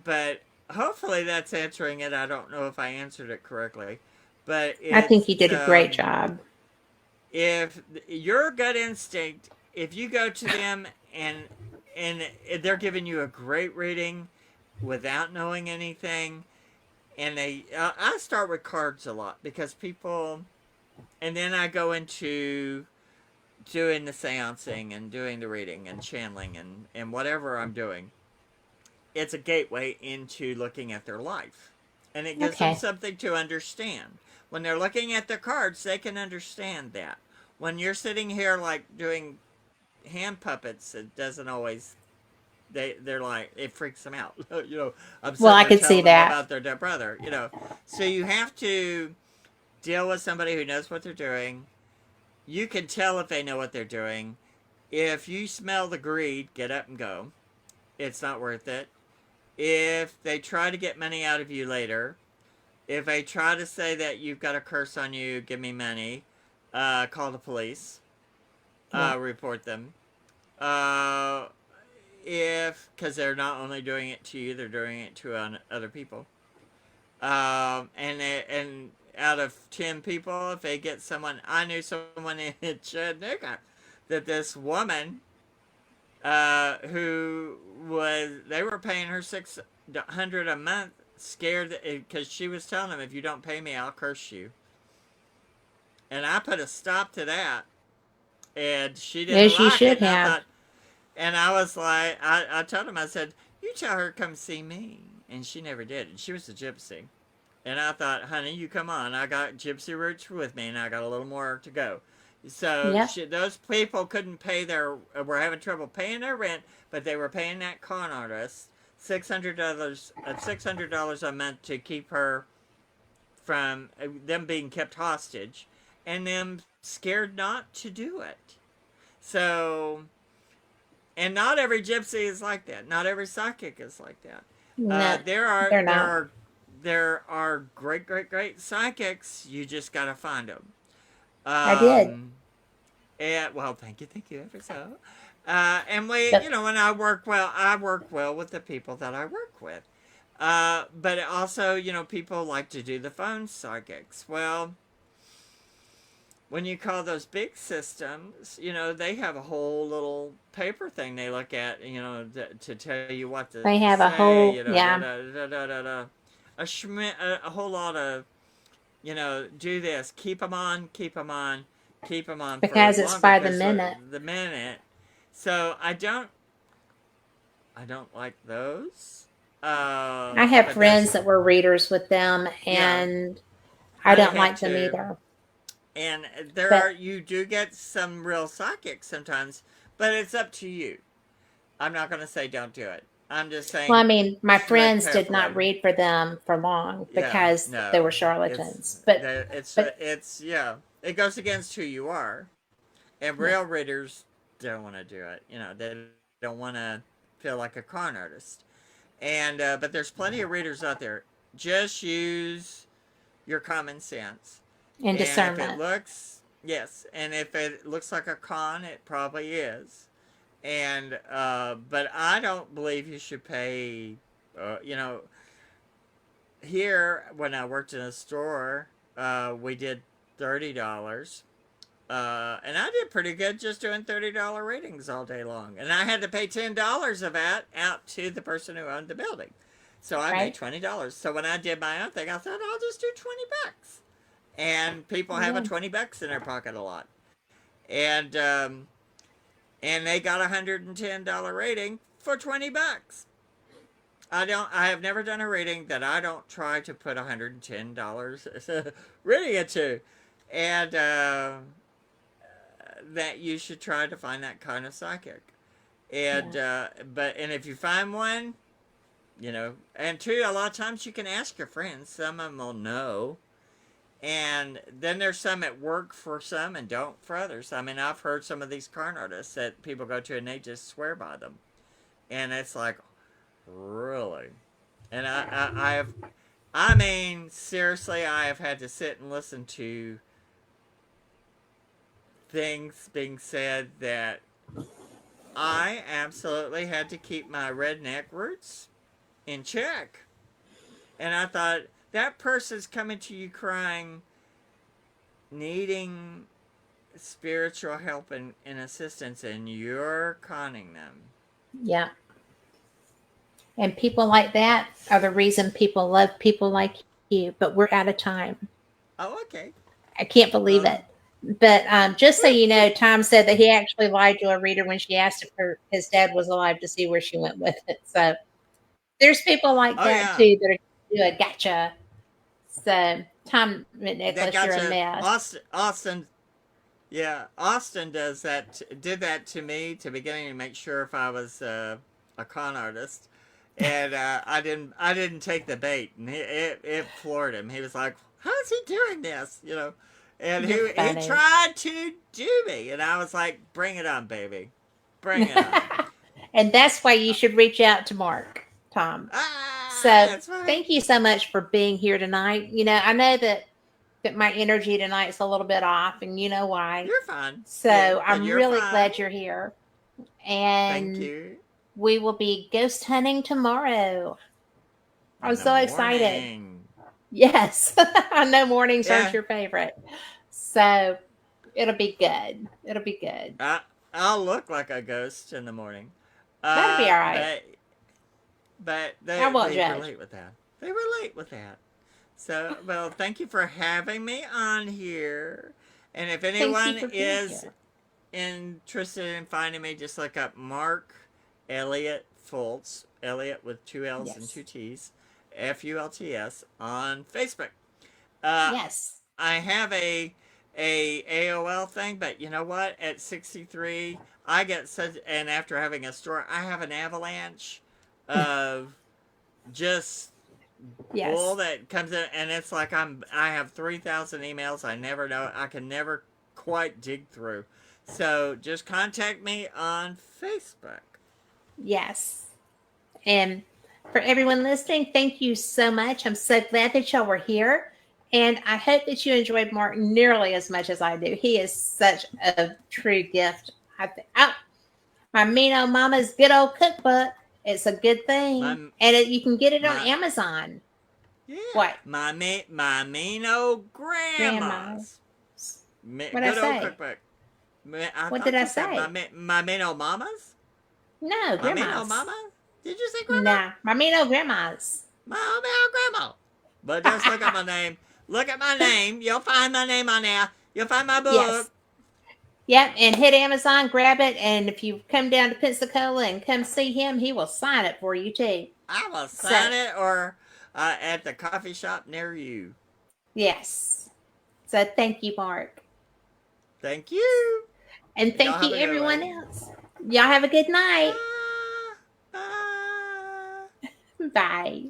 but hopefully that's answering it. I don't know if I answered it correctly, but I think it's you did a great job. if your gut instinct, if you go to them and they're giving you a great reading without knowing anything, and I start with cards a lot because people, and then I go into doing the seancing and doing the reading and channeling and whatever I'm doing. It's a gateway into looking at their life. And it gives them Okay. something to understand. When they're looking at their cards, they can understand that. When you're sitting here like doing hand puppets, it doesn't always they're like it freaks them out. I'm Well, sitting I there could see telling them that. about their dead brother. So you have to deal with somebody who knows what they're doing. You can tell if they know what they're doing. If you smell the greed, get up and go. It's not worth it. If they try to get money out of you later, if they try to say that you've got a curse on you, give me money, call the police, Yeah. report them. Uh, if, because they're not only doing it to you, they're doing it to other people. And out of 10 people, if they get someone, I knew someone in Chattanooga that this woman who they were paying her $600 a month, scared because she was telling them, if you don't pay me, I'll curse you. And I put a stop to that, and she didn't As you like it. should And I have. thought, and I was like, I told him, I said, you tell her to come see me, and she never did. And she was a gypsy. And I thought, honey, you come on. I got gypsy roots with me, and I got a little more to go. So Yep. those people couldn't pay were having trouble paying their rent, but they were paying that con artist $600 a month to keep her from them being kept hostage, and them scared not to do it. So, and not every gypsy is like that. Not every psychic is like that. No, There are they're there not. are there are great psychics. You just gotta find them. I did. Um, and well, thank you ever so. And But when I work well with the people that I work with. But also, people like to do the phone psychics. Well, when you call those big systems, they have a whole little paper thing they look at, to tell you what to they have a say, whole, yeah, a whole lot of, do this, keep them on, keep them on for because as it's long by the because minute. the minute. So I don't like those. I have But friends there's that were readers with them, yeah, and I I don't have like them to. either. And But you do get some real psychics sometimes, but it's up to you. I'm not going to say don't do it. I'm just well, I saying mean, my tread friends did carefully. not read for them for long Yeah, because they no, were charlatans. But yeah, it goes against who you are, and yeah, real readers don't want to do it. They don't want to feel like a con artist. And but there's plenty of readers out there. Just use your common sense. and And if discernment. if it looks like a con, it probably is. And but I don't believe you should pay. You know, here when I worked in a store, we did $30. And I did pretty good just doing $30 readings all day long. And I had to pay $10 of that out to the person who owned the building. So I made Right? $20. So when I did my own thing, I thought I'll just do $20. and people have a Yeah. $20 in their pocket a lot, and and they got $110 rating for $20. I have never done a reading that I don't try to put $110 reading into, and that you should try to find that kind of psychic. And Yeah. and if you find one, and two, a lot of times you can ask your friends. Some of them will know. And then there's some that work for some and don't for others. I mean, I've heard some of these con artists that people go to and they just swear by them, and it's like, really. And I mean, seriously, I have had to sit and listen to things being said that I absolutely had to keep my redneck roots in check. And I thought, that person's coming to you crying, needing spiritual help and assistance, and you're conning them. Yeah. And people like that are the reason people love people like you. But we're out of time. Oh, okay. I can't believe it. Well, But just so you know, Tom said that he actually lied to a reader when she asked if his dad was alive to see where she went with it. So there's people like oh that yeah, too that are do a gotcha. So Tom that McNicholas, you're a gotcha. mess. Austin, yeah, Austin does that. Did that to me to beginning to make sure if I was a con artist, and I didn't take the bait, and it floored him. He was like, "How is he doing this?" And You're he funny. tried to do me, and I was like, "Bring it on, baby, bring it on." And that's why you should reach out to Mark, Tom. So That's right. thank you so much for being here tonight. I know that my energy tonight's a little bit off, and you know why. You're fine. Yeah, So and I'm you're really fine. glad you're here. Thank And you. we will be ghost hunting tomorrow. I'm In the so excited. morning. Yes. I know mornings aren't Yeah, your favorite. So it'll be good. It'll be good. I'll look like a ghost in the morning. That'll be Uh, all right. but but I won't they judge. relate with that. They relate with that. So, well, thank you for having me on here. And if Thank you anyone for being is here. interested in finding me, just look up Mark Elliott Fultz, Elliott with two L's and two Yes. T's, Fults on Facebook. Uh, Yes. I have a AOL thing, but you know what? At 63, I get such, and after having a stroke, I have an avalanche of just bull Yes. that comes in, and it's like I have 3,000 emails. I never know. I can never quite dig through. So just contact me on Facebook. Yes. And for everyone listening, thank you so much. I'm so glad that y'all were here. And I hope that you enjoyed Mark nearly as much as I do. He is such a true gift. My mean old mama's good old cookbook. It's a good thing. My And you can get it on my Amazon. Yeah, What? my mean old Grandma. grandma's What I good old say? cookbook. I What did thought I you said say? my mean old mama's. No, My mean old grandma's. mama. Did you say grandma? Nah, my mean old grandma's. My old grandma. But just look at my name. Look at my name. You'll find my name on there. You'll find my book. Yes. Yep, and hit Amazon, grab it, and if you come down to Pensacola and come see him, he will sign it for you too. I will So, sign it or at the coffee shop near you. yes. So, thank you, Mark. Thank you. And Y'all thank have you, a good everyone one. else. Y'all have a good night. Bye. Bye. Bye.